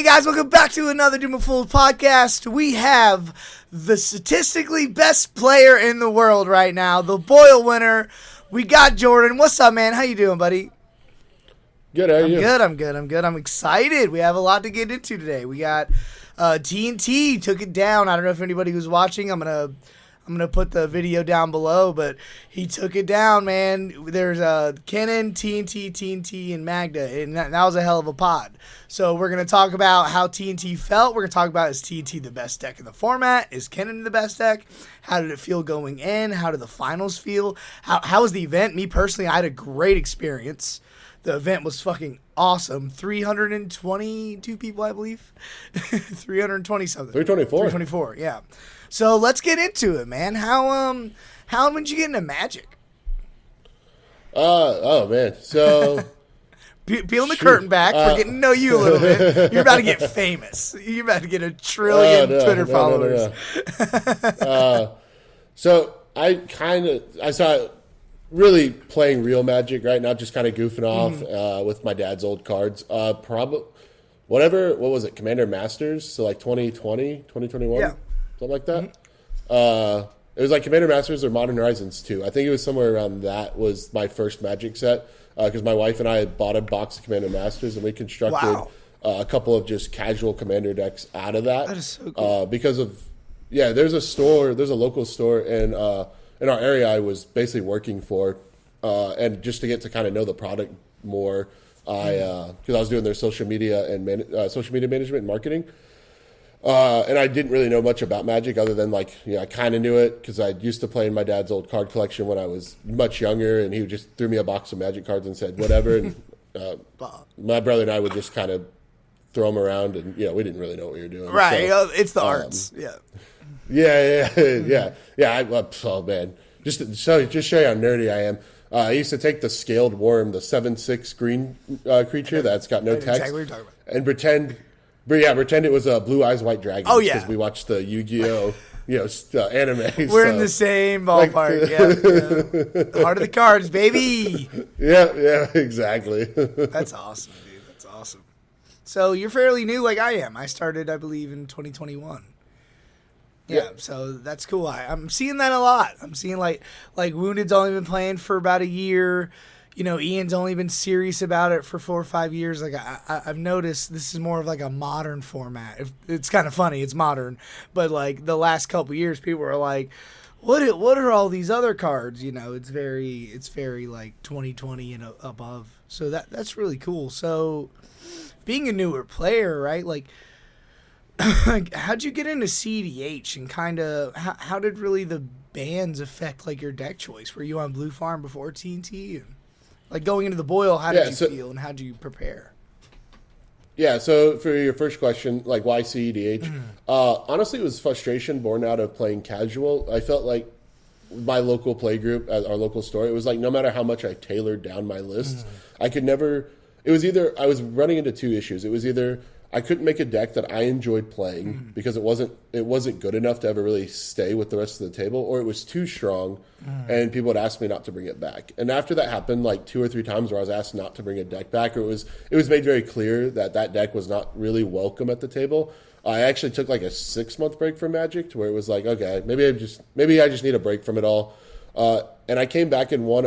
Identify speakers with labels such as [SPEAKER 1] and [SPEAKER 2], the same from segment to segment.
[SPEAKER 1] guys, welcome back to another Doom of Fools podcast. We have the statistically best player in the world right now, the Boyle winner. We got Jordan. What's up, man? How you doing, buddy?
[SPEAKER 2] Good, how are you?
[SPEAKER 1] I'm good. I'm excited. We have a lot to get into today. We got TNT took it down. I don't know if anybody who's watching. I'm gonna put the video down below, but he took it down, man. There's Kennen, TNT, and Magda, and that was a hell of a pod. So we're gonna talk about how TNT felt. We're gonna talk about, is TNT the best deck in the format? Is Kennen the best deck? How did it feel going in? How did the finals feel? How was the event? Me personally, I had a great experience. The event was fucking awesome. 322 people, I believe. 320 something.
[SPEAKER 2] 324,
[SPEAKER 1] yeah. So let's get into it, man. How did you get into Magic?
[SPEAKER 2] Oh man. So
[SPEAKER 1] peeling the curtain back, we're getting to know you a little bit. You're about to get famous. You're about to get 1 trillion Twitter followers.
[SPEAKER 2] So I saw really playing real Magic, right? Not just kind of goofing off with my dad's old cards. What was it? Commander Masters. So like 2020, 2021.
[SPEAKER 1] Yeah.
[SPEAKER 2] Something like that. It was like Commander Masters or Modern Horizons 2. I think it was somewhere around that was my first Magic set, because my wife and I had bought a box of Commander Masters, and we constructed a couple of just casual Commander decks out of that.
[SPEAKER 1] That is so cool.
[SPEAKER 2] There's a local store in our area I was basically working for, and just to get to kind of know the product more, because I was doing their social media management and marketing. And I didn't really know much about Magic other than I kind of knew it because I used to play in my dad's old card collection when I was much younger, and he just threw me a box of Magic cards and said, whatever. And my brother and I would just kind of throw them around, and we didn't really know what we were doing.
[SPEAKER 1] Right. So, it's the arts. Yeah.
[SPEAKER 2] Yeah. Oh man, just to show you how nerdy I am. I used to take the Scaled Worm, the 7/6 green creature that's got no text,
[SPEAKER 1] exactly what you're talking about,
[SPEAKER 2] and pretend it was a Blue Eyes White Dragon.
[SPEAKER 1] Oh yeah,
[SPEAKER 2] because we watched the Yu-Gi-Oh, anime.
[SPEAKER 1] We're in the same ballpark. Yeah. Heart of the cards, baby.
[SPEAKER 2] Yeah, exactly.
[SPEAKER 1] That's awesome, dude. That's awesome. So you're fairly new, like I am. I started, I believe, in 2021. Yeah, so that's cool. I'm seeing that a lot. I'm seeing like Wounded's only been playing for about a year. Ian's only been serious about it for 4 or 5 years. Like I've noticed this is more of like a modern format. It's kind of funny. It's modern, but like the last couple years, people are like, "What are all these other cards?" It's very like 2020 and above. So that's really cool. So being a newer player, right? Like how'd you get into CEDH, and kind of how did really the bans affect like your deck choice? Were you on Blue Farm before TNT? And like going into the Boyle, how did you feel, and how did you prepare?
[SPEAKER 2] Yeah, so for your first question, like why CEDH? Honestly, it was frustration born out of playing casual. I felt like my local play group at our local store, it was like no matter how much I tailored down my lists, I could never. It was either I was running into two issues. It was either I couldn't make a deck that I enjoyed playing because it wasn't good enough to ever really stay with the rest of the table, or it was too strong, and people would ask me not to bring it back. And after that happened, like 2 or 3 times where I was asked not to bring a deck back, or it was made very clear that deck was not really welcome at the table. I actually took like a 6-month break from Magic, to where it was like, okay, maybe I just need a break from it all. And I came back and won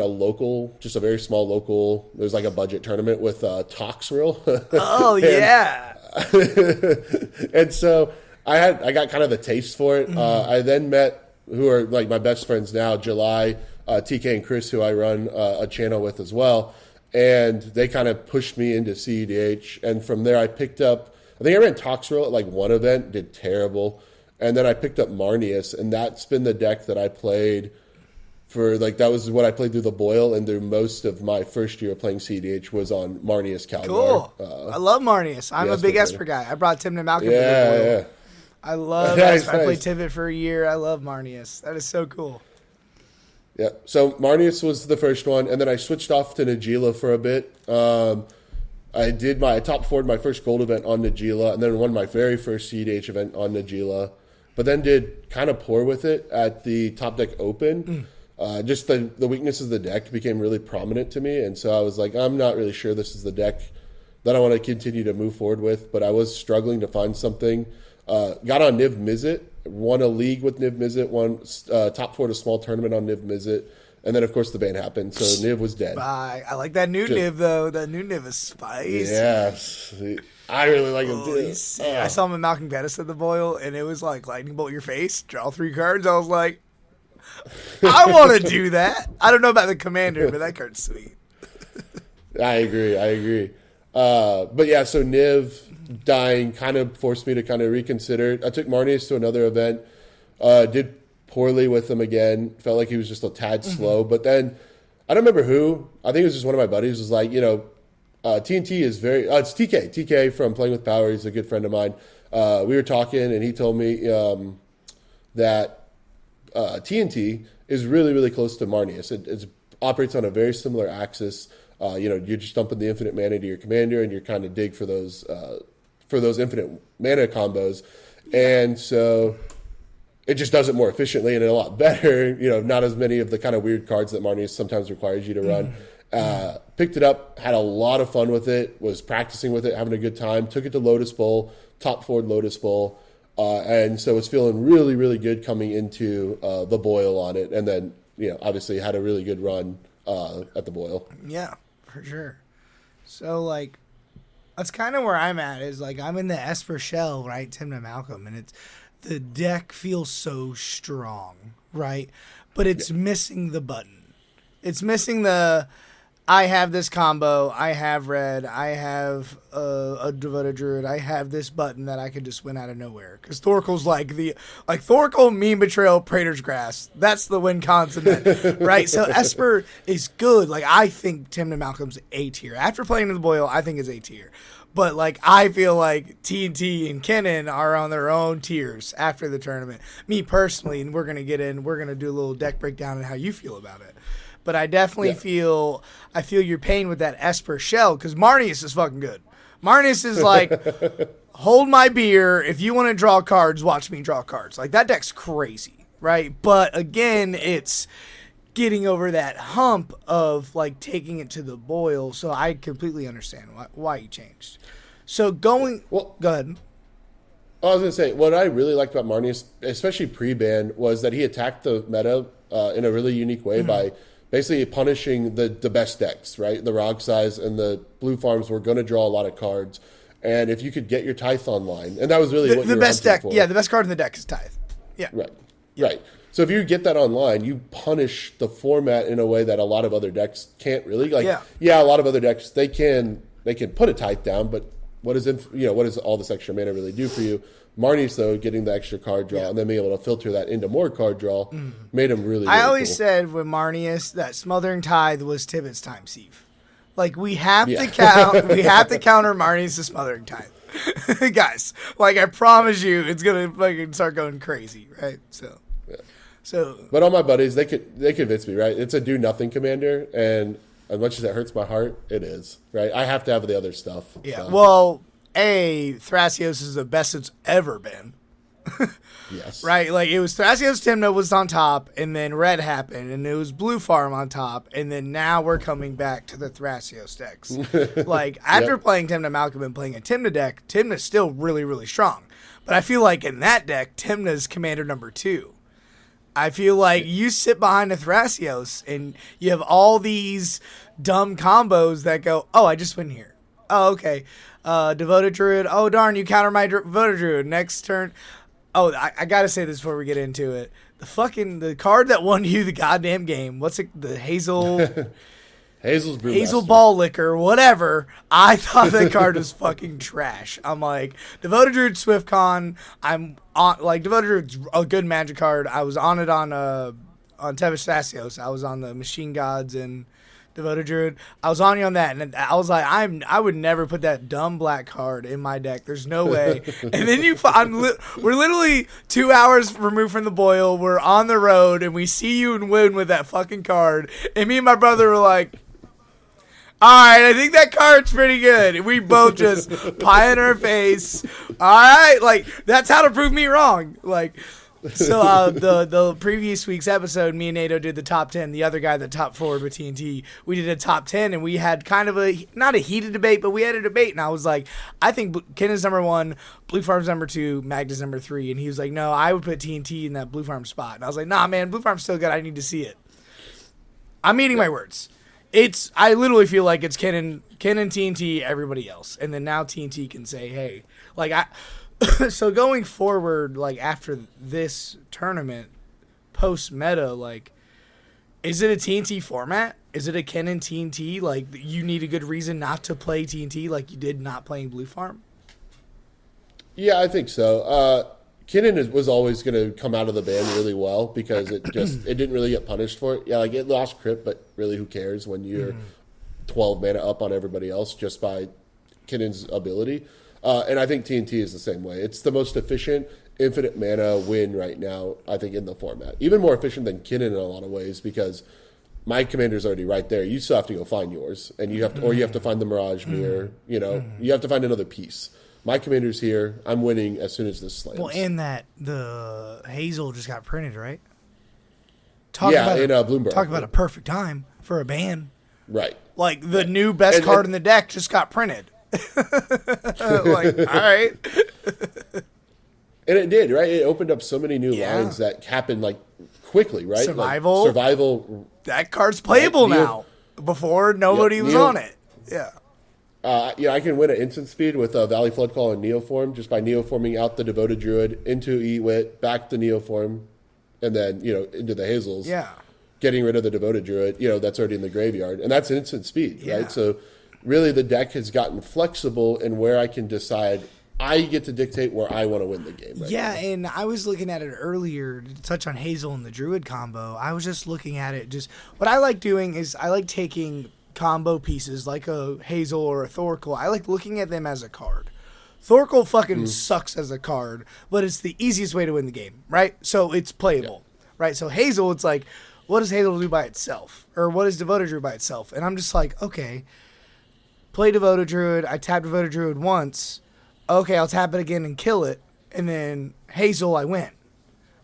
[SPEAKER 2] just a very small local. There was like a budget tournament with Toxrill.
[SPEAKER 1] Oh yeah.
[SPEAKER 2] And so I got kind of the taste for it. I then met who are like my best friends now, July, TK and Chris, who I run a channel with as well. And they kind of pushed me into CEDH. And from there I picked up, I think I ran Toxrill at like one event, did terrible. And then I picked up Marneus, and that's been the deck that I played that was what I played through the Boyle, and through most of my first year of playing CEDH was on Marneus Calgar.
[SPEAKER 1] Cool. I love Marneus. I'm a big Esper guy. I brought Tim to Malcolm to the Boyle. Yeah. I love Esper. I played Tivit for a year. I love Marneus. That is so cool.
[SPEAKER 2] Yeah. So Marneus was the first one, and then I switched off to Najeela for a bit. I top 4'd my first gold event on Najeela, and then won my very first CEDH event on Najeela, but then did kind of poor with it at the Top Deck Open. Just the weaknesses of the deck became really prominent to me, and so I was like, I'm not really sure this is the deck that I want to continue to move forward with, but I was struggling to find something. Got on Niv Mizzet, won a league with Niv Mizzet, won top 4 to small tournament on Niv Mizzet, and then of course the ban happened, so Niv was dead.
[SPEAKER 1] Bye. I like that new Niv though. That new Niv is spicy.
[SPEAKER 2] Yes, I really like him too.
[SPEAKER 1] I saw him in Malcolm Pettis at the Boil, and it was like lightning bolt your face, draw 3 cards. I was like, I want to do that. I don't know about the commander, but that card's sweet.
[SPEAKER 2] I agree. But yeah, so Niv dying kind of forced me to kind of reconsider. I took Marnius to another event, did poorly with him again. Felt like he was just a tad slow. But then, I don't remember who. I think it was just one of my buddies was like, TNT is very... it's TK. TK from Playing with Power. He's a good friend of mine. We were talking, and he told me that TNT is really, really close to Marnius. It operates on a very similar axis. You're just dumping the infinite mana to your commander, and you're kind of dig for those infinite mana combos. And so it just does it more efficiently and a lot better. Not as many of the kind of weird cards that Marnius sometimes requires you to run. Picked it up, had a lot of fun with it, was practicing with it, having a good time. Took it to Lotus Bowl, top 4 Lotus Bowl. And so it's feeling really, really good coming into the Boil on it. And then, obviously had a really good run at the Boil.
[SPEAKER 1] Yeah, for sure. So, like, that's kind of where I'm at is, like, I'm in the Esper shell, right, Timna Malcolm, and the deck feels so strong, right? But it's missing the button. It's missing I have this combo, I have red, I have a Devoted Druid, I have this button that I could just win out of nowhere. Because Thorkel's like Thorkel, Meme Betrayal, Praetor's Grass. That's the win consonant, right? So Esper is good. Like, I think Timna Malcolm's A tier. After playing in the Boil, I think it's A tier. But, like, I feel like TNT and Kennen are on their own tiers after the tournament. Me personally, and we're going to do a little deck breakdown and how you feel about it. But I definitely feel your pain with that Esper shell because Marnius is fucking good. Marnius is like, hold my beer. If you want to draw cards, watch me draw cards. Like, that deck's crazy, right? But again, it's getting over that hump of like taking it to the Boil. So I completely understand why you changed. So go ahead.
[SPEAKER 2] I was going to say, what I really liked about Marnius, especially pre-ban, was that he attacked the meta in a really unique way by basically punishing the best decks, right? The Rog Size and the Blue Farms were going to draw a lot of cards. And if you could get your Tithe online, and that was really what you were
[SPEAKER 1] best deck.
[SPEAKER 2] for.
[SPEAKER 1] Yeah, the best card in the deck is Tithe. Yeah.
[SPEAKER 2] Right. So if you get that online, you punish the format in a way that a lot of other decks can't really. A lot of other decks, they can put a Tithe down, but what does all this extra mana really do for you? Marnius, though, getting the extra card draw and then being able to filter that into more card draw made him really, really
[SPEAKER 1] I always
[SPEAKER 2] cool.
[SPEAKER 1] said with Marnius that Smothering Tithe was Tibbet's time sieve. Like, we have to counter Marnius to Smothering Tithe. Guys, like, I promise you it's going to fucking start going crazy, right? So
[SPEAKER 2] but all my buddies, they convince me, right? It's a do nothing commander, and as much as it hurts my heart, it is, right? I have to have the other stuff.
[SPEAKER 1] Yeah.
[SPEAKER 2] So.
[SPEAKER 1] Well, Thrasios is the best it's ever been.
[SPEAKER 2] Yes.
[SPEAKER 1] Right? Like, it was Thrasios Timna was on top, and then Red happened, and it was Blue Farm on top, and then now we're coming back to the Thrasios decks. Like, after playing Timna Malcolm and playing a Timna deck, Timna's still really, really strong. But I feel like in that deck, Timna's commander number 2. I feel like you sit behind a Thrasios, and you have all these dumb combos that go, oh, I just win here. Oh, okay. Devoted Druid. Oh, darn, you counter my Devoted Druid. Next turn. Oh, I got to say this before we get into it. The card that won you the goddamn game. What's it? The Hazel's
[SPEAKER 2] Brewmaster.
[SPEAKER 1] Hazel Ball Liquor, whatever. I thought that card was fucking trash. I'm like, Devoted Druid SwiftCon. I'm on, like, Devoted Druid's a good Magic card. I was on it on Tevis Thrasios. I was on the Machine Gods and Devoted Druid. I was on you on that, and I was like, I would never put that dumb black card in my deck. There's no way. And then we're literally 2 hours removed from the Boil. We're on the road, and we see you and win with that fucking card. And me and my brother were like, all right, I think that card's pretty good. And we both just pie in our face. All right, like, that's how to prove me wrong. Like, So the previous week's episode, me and Nato did the top 10. The other guy, the top forward with TNT, we did a top 10, and we had kind of not a heated debate, but we had a debate. And I was like, I think Kennen's number 1, Blue Farm's number 2, Magda's number 3. And he was like, no, I would put TNT in that Blue Farm spot. And I was like, nah, man, Blue Farm's still good. I need to see it. I'm eating my words. I literally feel like it's Kennen, TNT, everybody else, and then now TNT can say, hey, so going forward, like after this tournament, post meta, like, is it a TNT format? Is it a Kennen TNT? Like, you need a good reason not to play TNT, like you did not playing Blue Farm.
[SPEAKER 2] Yeah, I think so. Kennen was always going to come out of the ban really well because it didn't really get punished for it. Yeah, like it lost crit, but really who cares when you're 12 mana up on everybody else just by Kennen's ability. And I think TNT is the same way. It's the most efficient infinite mana win right now, I think, in the format. Even more efficient than Kennen in a lot of ways because my commander's already right there. You still have to go find yours, and you have to find the Mirage Mirror. You know, you have to find another piece. My commander's here. I'm winning as soon as this slams.
[SPEAKER 1] Well, and that the Hazel just got printed, right?
[SPEAKER 2] Bloomberg.
[SPEAKER 1] Talk about a perfect time for a ban.
[SPEAKER 2] Right.
[SPEAKER 1] Like, the new best card in the deck just got printed. Like, all right.
[SPEAKER 2] And it did, right? It opened up so many new lines that happened, like, quickly, right?
[SPEAKER 1] Survival.
[SPEAKER 2] Like, survival.
[SPEAKER 1] That card's playable now. Before, nobody was on it. Yeah.
[SPEAKER 2] I can win at instant speed with Valley Floodcall and Neoform just by Neoforming out the Devoted Druid into Ewit, back to Neoform, and then, into the Hazels.
[SPEAKER 1] Yeah.
[SPEAKER 2] Getting rid of the Devoted Druid, that's already in the graveyard. And that's instant speed, right? So really the deck has gotten flexible in where I can decide I get to dictate where I want to win the game. Right now.
[SPEAKER 1] And I was looking at it earlier to touch on Hazel and the Druid combo. I was just looking at it. What I like doing is I like taking combo pieces like a Hazel or a Thorkel. I like looking at them as a card. Thorkel fucking sucks as a card, but it's the easiest way to win the game, right? So it's playable, right? So Hazel, it's like, what does Hazel do by itself? Or what does Devoted Druid by itself? And I'm just like, okay, play Devoted Druid. I tap Devoted Druid once. Okay, I'll tap it again and kill it. And then Hazel, I win,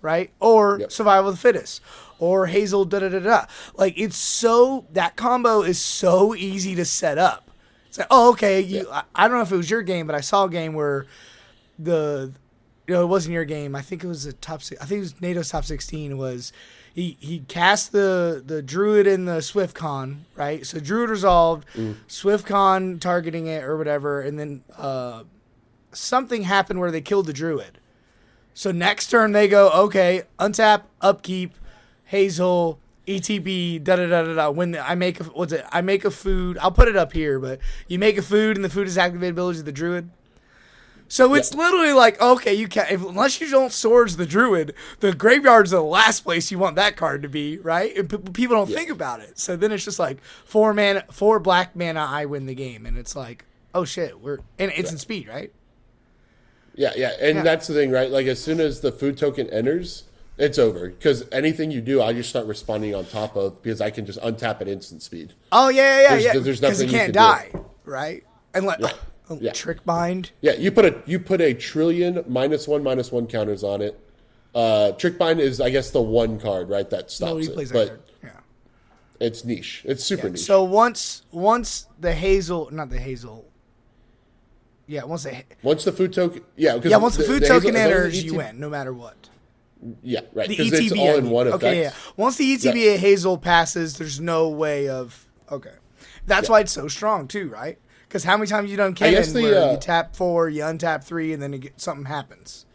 [SPEAKER 1] right? Or Survival of the Fittest. Or Hazel, da-da-da-da. Like, that combo is so easy to set up. It's like, oh, okay, I don't know if it was your game, but I saw a game where it wasn't your game. I think it was it was NATO's top 16 was he cast the Druid in the SwiftCon, right? So Druid resolved, SwiftCon targeting it or whatever, and then something happened where they killed the Druid. So next turn they go, okay, untap, upkeep, Hazel, ETB, da-da-da-da-da. When I make a food. I'll put it up here, but you make a food, and the food is activated abilities of the Druid. So it's literally like, okay, you can't, unless you don't Swords the Druid, the graveyard's the last place you want that card to be, right? And people don't think about it. So then it's just like 4 black mana, I win the game, and it's like, oh shit, and it's in speed, right?
[SPEAKER 2] Yeah, and that's the thing, right? Like as soon as the food token enters, it's over because anything you do, I just start responding on top of because I can just untap at instant speed.
[SPEAKER 1] Oh yeah.
[SPEAKER 2] There's nothing
[SPEAKER 1] you can't die, right? And Trick Bind.
[SPEAKER 2] Yeah, you put a trillion -1/-1 counters on it. Trick Bind is, I guess, the one card right that stops it, but it's niche. It's super niche.
[SPEAKER 1] So once the Hazel, not the Hazel. Yeah, once the
[SPEAKER 2] food token,
[SPEAKER 1] once the food token enters, you win no matter what.
[SPEAKER 2] Yeah, right.
[SPEAKER 1] Because
[SPEAKER 2] it's all in one effect.
[SPEAKER 1] Okay, yeah. Once the ETB Hazel passes, there's no way of. Okay, that's why it's so strong too, right? Because how many times you done Kennen where you tap 4, you untap 3, and then something happens,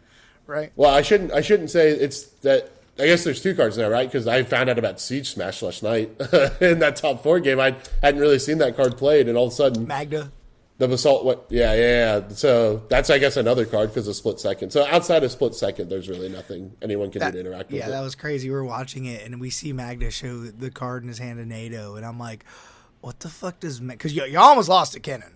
[SPEAKER 1] right?
[SPEAKER 2] Well, I shouldn't say it's that. I guess there's 2 cards there, right? Because I found out about Siege Smash last night in that top 4 game. I hadn't really seen that card played, and all of a sudden,
[SPEAKER 1] Magda.
[SPEAKER 2] The Basalt, So that's, I guess, another card because of Split Second. So outside of Split Second, there's really nothing anyone can do to interact with it.
[SPEAKER 1] Yeah, that was crazy. We were watching it, and we see Magda show the card in his hand to NATO, and I'm like, what the fuck does... Because you almost lost to Kennen.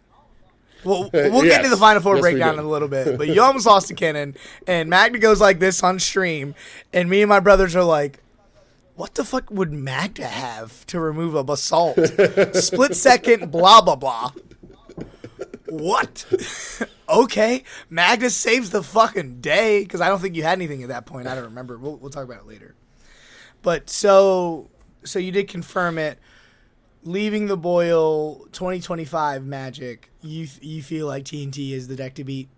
[SPEAKER 1] We'll get to the Final Four breakdown in a little bit, but you almost lost to Kennen, and Magda goes like this on stream, and me and my brothers are like, what the fuck would Magda have to remove a Basalt? Split Second, blah, blah, blah. What? Okay. Magnus saves the fucking day, because I don't think you had anything at that point. I don't remember. We'll talk about it later. But so you did confirm it. Leaving the Boyle 2025 Magic, you feel like TNT is the deck to beat?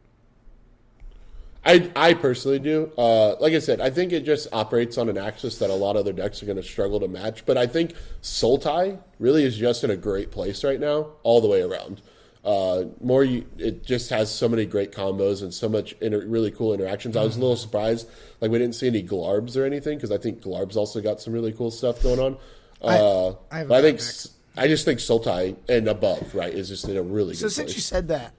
[SPEAKER 2] I personally do. Like I said, I think it just operates on an axis that a lot of other decks are going to struggle to match. But I think Sultai really is just in a great place right now, all the way around. It just has so many great combos and so much really cool interactions. I was a little surprised, like we didn't see any Glarbs or anything, because I think Glarb's also got some really cool stuff going on. I just think Sultai and above, right, is just in a really good place.
[SPEAKER 1] So since you said that,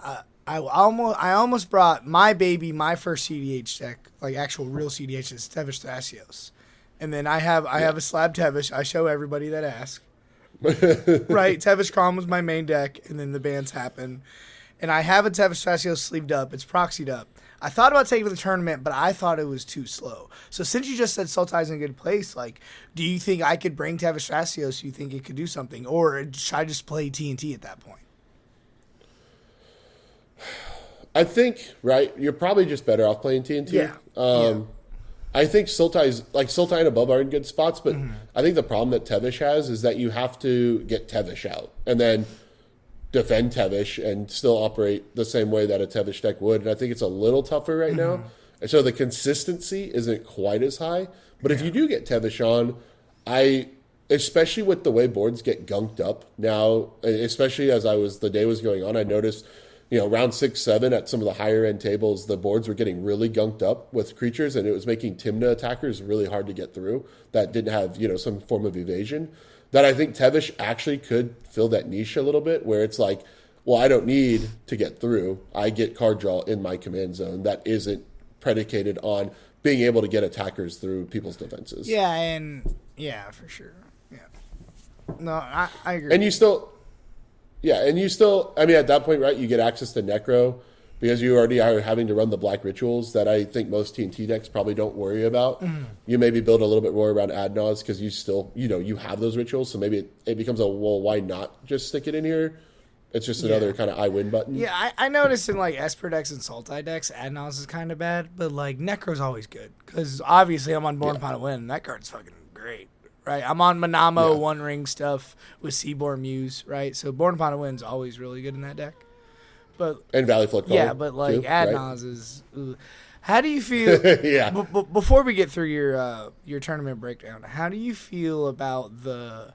[SPEAKER 1] I almost brought my first CDH deck, like actual real CDH, is Tevesh Thrasios. And then I have a slab Tevesh. I show everybody that asks. Right, Tevesh Calm was my main deck, and then the bans happen. And I have a Tevesh Thrasios sleeved up. It's proxied up. I thought about taking it to the tournament, but I thought it was too slow. So since you just said Sultai's in a good place, like, do you think I could bring Tevesh Thrasios? You think it could do something? Or should I just play TNT at that point?
[SPEAKER 2] I think, right, you're probably just better off playing TNT.
[SPEAKER 1] Yeah.
[SPEAKER 2] I think Sultai and above are in good spots, but I think the problem that Tevesh has is that you have to get Tevesh out and then defend Tevesh and still operate the same way that a Tevesh deck would. And I think it's a little tougher right now. And so the consistency isn't quite as high. But if you do get Tevesh on, especially with the way boards get gunked up now, especially as the day was going on, I noticed, round 6, 7 at some of the higher end tables, the boards were getting really gunked up with creatures, and it was making Tymna attackers really hard to get through that didn't have, some form of evasion. That I think Tevesh actually could fill that niche a little bit, where it's like, well, I don't need to get through. I get card draw in my command zone that isn't predicated on being able to get attackers through people's defenses.
[SPEAKER 1] Yeah, for sure. Yeah. No, I agree.
[SPEAKER 2] And you still, I mean, at that point, right, you get access to Necro because you already are having to run the black rituals that I think most TNT decks probably don't worry about. You maybe build a little bit more around Adnaz because you still, you have those rituals. So maybe it becomes why not just stick it in here? It's just another kind of I win button.
[SPEAKER 1] Yeah, I noticed in like Esper decks and Sultai decks, Adnaz is kind of bad, but like Necro's always good because obviously I'm on Born Upon a Win. And that card's fucking great, right? I'm on Manamo One Ring stuff with Seaborn Muse, right? So Born Upon a Win's always really good in that deck.
[SPEAKER 2] And Valley Flood Call.
[SPEAKER 1] Yeah, but like Adnaz is. How do you feel? Before we get through your tournament breakdown, how do you feel about the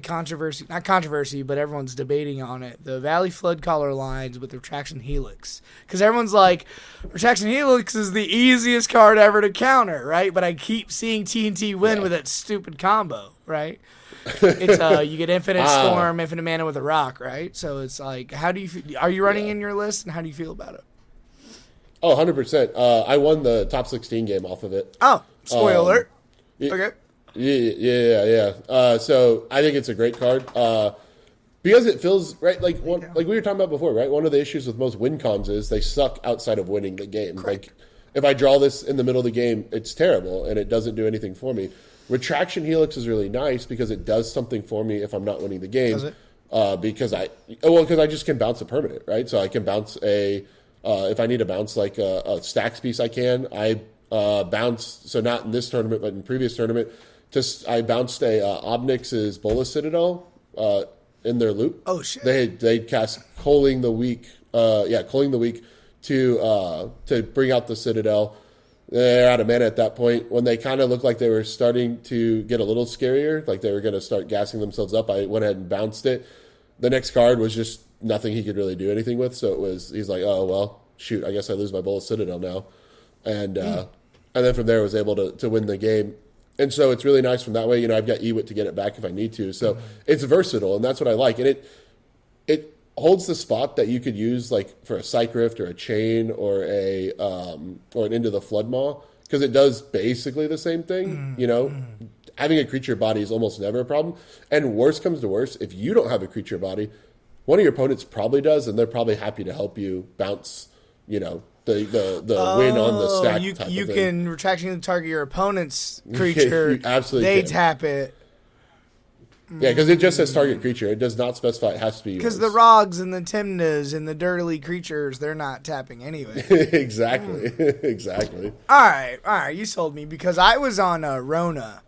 [SPEAKER 1] controversy? Not controversy, but everyone's debating on it. The Valley Flood Caller lines with Retraction Helix, because everyone's like, Retraction Helix is the easiest card ever to counter, right? But I keep seeing TNT win with that stupid combo, right? It's you get Infinite Storm, Infinite Mana with a rock, right? So it's like, how do you feel? Are you running in your list, and how do you feel about it?
[SPEAKER 2] Oh, 100%. I won the top 16 game off of it.
[SPEAKER 1] Oh, spoiler alert. Okay.
[SPEAKER 2] Yeah. So I think it's a great card because it feels right, like we were talking about before, right? One of the issues with most win cons is they suck outside of winning the game.
[SPEAKER 1] Correct.
[SPEAKER 2] Like if I draw this in the middle of the game, it's terrible and it doesn't do anything for me. Retraction Helix is really nice because it does something for me if I'm not winning the game.
[SPEAKER 1] Does it?
[SPEAKER 2] Because I just can bounce a permanent, right? So I can bounce if I need to bounce like a stacks piece, I can. I bounce, so not in this tournament, but in previous tournament, I bounced a Obnix's Bolas Citadel in their loop.
[SPEAKER 1] Oh shit!
[SPEAKER 2] They cast Culling the Weak, Culling the Weak to bring out the Citadel. They're out of mana at that point. When they kind of looked like they were starting to get a little scarier, like they were going to start gassing themselves up, I went ahead and bounced it. The next card was just nothing he could really do anything with, so he's like, oh well, shoot, I guess I lose my Bolas Citadel now, and then from there I was able to win the game. And so it's really nice from that way. I've got Ewit to get it back if I need to. So it's versatile, and that's what I like. And it holds the spot that you could use like for a Psych Rift or a Chain or an Into the Flood Maw, because it does basically the same thing. Having a creature body is almost never a problem. And worst comes to worst, if you don't have a creature body, one of your opponents probably does, and they're probably happy to help you bounce, the win on the stack.
[SPEAKER 1] You can Retraction to target your opponent's creature.
[SPEAKER 2] You absolutely
[SPEAKER 1] they
[SPEAKER 2] can.
[SPEAKER 1] tap it.
[SPEAKER 2] Yeah, because it just says target creature. It does not specify it has to be yours.
[SPEAKER 1] Because the Rogs and the Tymnas and the Dirtily creatures, they're not tapping anyway.
[SPEAKER 2] Exactly. Exactly.
[SPEAKER 1] All right. You sold me because I was on Rona.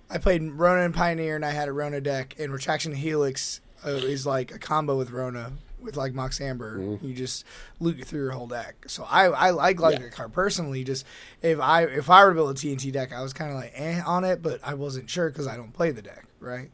[SPEAKER 1] I played Rona and Pioneer, and I had a Rona deck, and Retraction Helix is like a combo with Rona. With like Mox Amber, you just loot through your whole deck. So I like that card personally. Just if I were to build a TNT deck, I was kind of like on it, but I wasn't sure because I don't play the deck, right?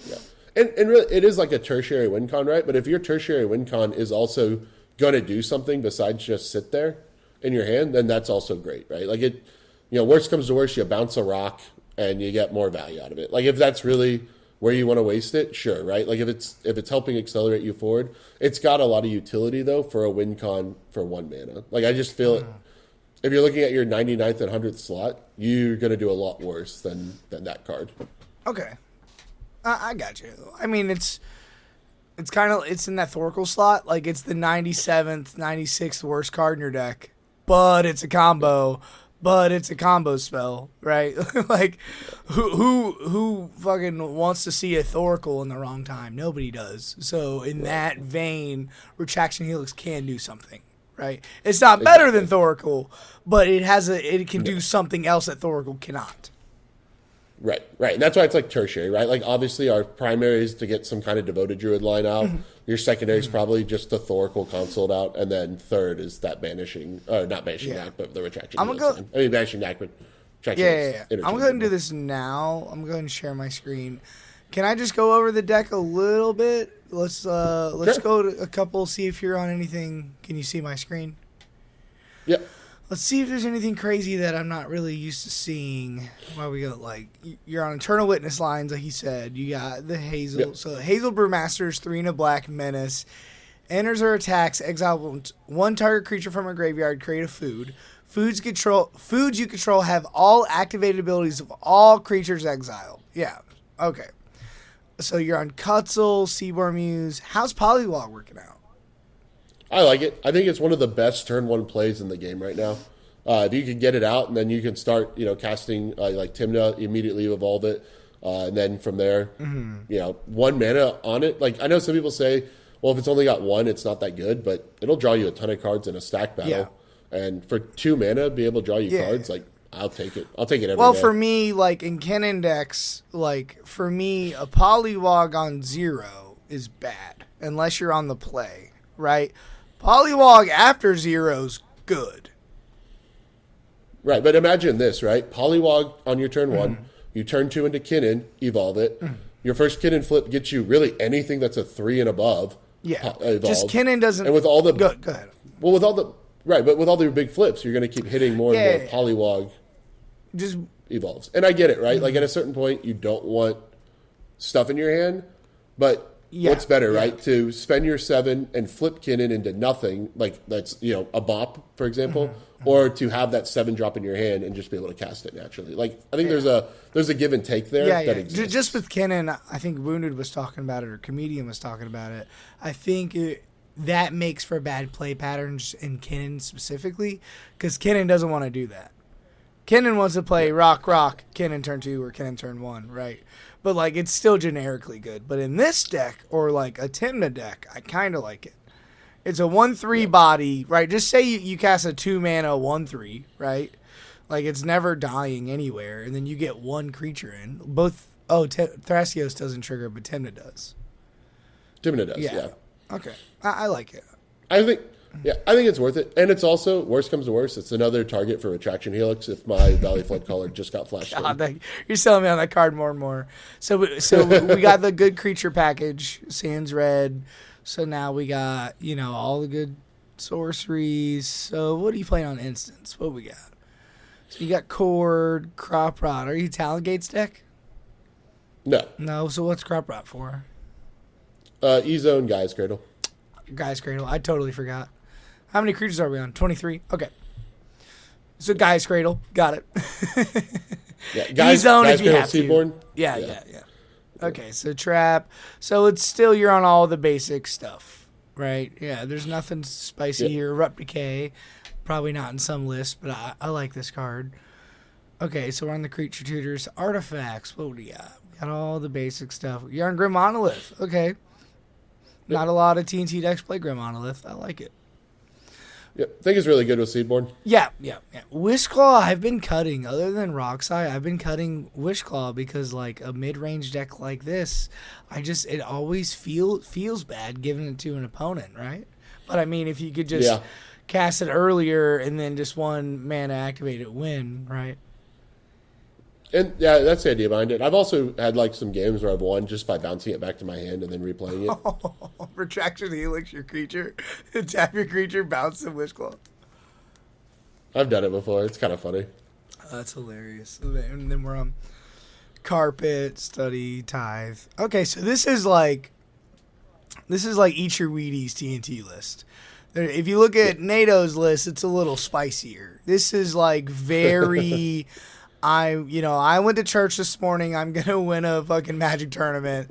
[SPEAKER 2] Yeah, and really, it is like a tertiary win con, right? But if your tertiary win con is also going to do something besides just sit there in your hand, then that's also great, right? Like it, worst comes to worst, you bounce a rock and you get more value out of it. Like if that's really where you want to waste it, sure, right? Like if it's helping accelerate you forward, it's got a lot of utility though for a win con for 1 mana. Like I just feel if you're looking at your 99th and 100th slot, you're going to do a lot worse than that card.
[SPEAKER 1] Okay, I got you. I mean, it's kind of it's in that Thoracle slot. Like it's the 97th, 96th worst card in your deck, but it's a combo. But it's a combo spell, right? Like, who fucking wants to see a Thoracle in the wrong time? Nobody does. So in that vein, Retraction Helix can do something, right? It's not better than Thoracle, but it can do something else that Thoracle cannot.
[SPEAKER 2] Right. And that's why it's like tertiary, right? Like obviously our primary is to get some kind of Devoted Druid line out. Your secondary is probably just the Thoracle consult out, and then third is that banishing, not banishing act, but the Retraction. Banishing act, but Retraction.
[SPEAKER 1] Yeah. I'm going to go ahead and do this now. I'm going to share my screen. Can I just go over the deck a little bit? Let's go to a couple, see if you're on anything. Can you see my screen?
[SPEAKER 2] Yep.
[SPEAKER 1] Let's see if there's anything crazy that I'm not really used to seeing. While we go, like, you're on Eternal Witness lines, like you said. You got the Hazel. Yep. So Hazel Brewmaster's 3 and a black menace. Enters or attacks, exile one target creature from a graveyard, create a food. Foods you control have all activated abilities of all creatures exiled. Yeah. Okay. So you're on Cutzel, Seaborn Muse. How's Polywog working out?
[SPEAKER 2] I like it. I think it's one of the best turn 1 plays in the game right now. If you can get it out and then you can start, casting like Tymna, immediately evolve it, and then from there, 1 mana on it. Like I know some people say, well, if it's only got 1, it's not that good, but it'll draw you a ton of cards in a stack battle. Yeah. And for 2 mana, be able to draw you cards, like I'll take it. I'll take it every day.
[SPEAKER 1] Well, for me, like in Kennen decks, like for me, a Polywog on 0 is bad unless you're on the play, right? Polywog after 0's good.
[SPEAKER 2] Right, but imagine this, right? Polywog on your turn 1, you turn 2 into Kinnan, evolve it. Your first Kinnan flip gets you really anything that's a 3 and above.
[SPEAKER 1] Yeah, just Kinnan doesn't.
[SPEAKER 2] And with all the
[SPEAKER 1] go ahead.
[SPEAKER 2] Well, with all the but with all the big flips, you're going to keep hitting more and more Polywog.
[SPEAKER 1] Just
[SPEAKER 2] evolves, and I get it, right? Like at a certain point, you don't want stuff in your hand, but. What's better, right? To spend your 7 and flip Kinnan into nothing, like that's, a bop, for example, or to have that 7 drop in your hand and just be able to cast it naturally. Like, I think there's a give and take there that exists.
[SPEAKER 1] Just with Kinnan, I think Wounded was talking about it, or Comedian was talking about it. I think that makes for bad play patterns in Kinnan specifically, because Kinnan doesn't want to do that. Kinnan wants to play rock, Kinnan turn 2 or Kinnan turn 1, right? But, like, it's still generically good. But in this deck, or, like, a Tymna deck, I kind of like it. It's a 1/3 body, right? Just say you cast a 2-mana 1/3, right? Like, it's never dying anywhere. And then you get 1 creature in. Thrasios doesn't trigger, but Tymna does.
[SPEAKER 2] Tymna does, yeah.
[SPEAKER 1] Okay. I like it.
[SPEAKER 2] I think it's worth it. And it's also, worst comes to worst, it's another target for Retraction Helix if my Valley Flood Caller just got flashed in.
[SPEAKER 1] You're selling me on that card more and more. So we got the good creature package, Sans Red. So now we got, all the good sorceries. So what are you playing on instance? What we got? So you got Cord, Crop Rot. Are you Talongate's deck?
[SPEAKER 2] No.
[SPEAKER 1] No, so what's Crop Rot for?
[SPEAKER 2] E-Zone, Gaia's Cradle.
[SPEAKER 1] Gaia's Cradle. I totally forgot. How many creatures are we on? 23? Okay. So Gaia's Cradle. Got it.
[SPEAKER 2] E-Zone
[SPEAKER 1] if you have
[SPEAKER 2] Seaborn.
[SPEAKER 1] to. Yeah. Okay, so Trap. So it's still, you're on all the basic stuff, right? Yeah, there's nothing spicy here. Erupt Decay. Probably not in some lists, but I like this card. Okay, so we're on the creature tutors. Artifacts. What do we got? We got all the basic stuff. You're on Grim Monolith. Okay. Not a lot of TNT decks play Grim Monolith. I like it.
[SPEAKER 2] Yeah, I think it's really good with Seedborn.
[SPEAKER 1] Yeah. Wishclaw, I've been cutting. Other than Roxai, I've been cutting Wishclaw because, like, a mid-range deck like this, it always feels bad giving it to an opponent, right? But, I mean, if you could just cast it earlier and then just one mana activate it, win, right?
[SPEAKER 2] And yeah, that's the idea behind it. I've also had like some games where I've won just by bouncing it back to my hand and then replaying it.
[SPEAKER 1] Retraction Helix your creature. Tap your creature, bounce the Wishclaw.
[SPEAKER 2] I've done it before. It's kind of funny.
[SPEAKER 1] That's hilarious. And then we're on Carpet, Study, Tithe. Okay, so this is like Eat Your Wheaties TNT list. If you look at NATO's list, it's a little spicier. This is like very... I went to church this morning. I'm going to win a fucking Magic tournament.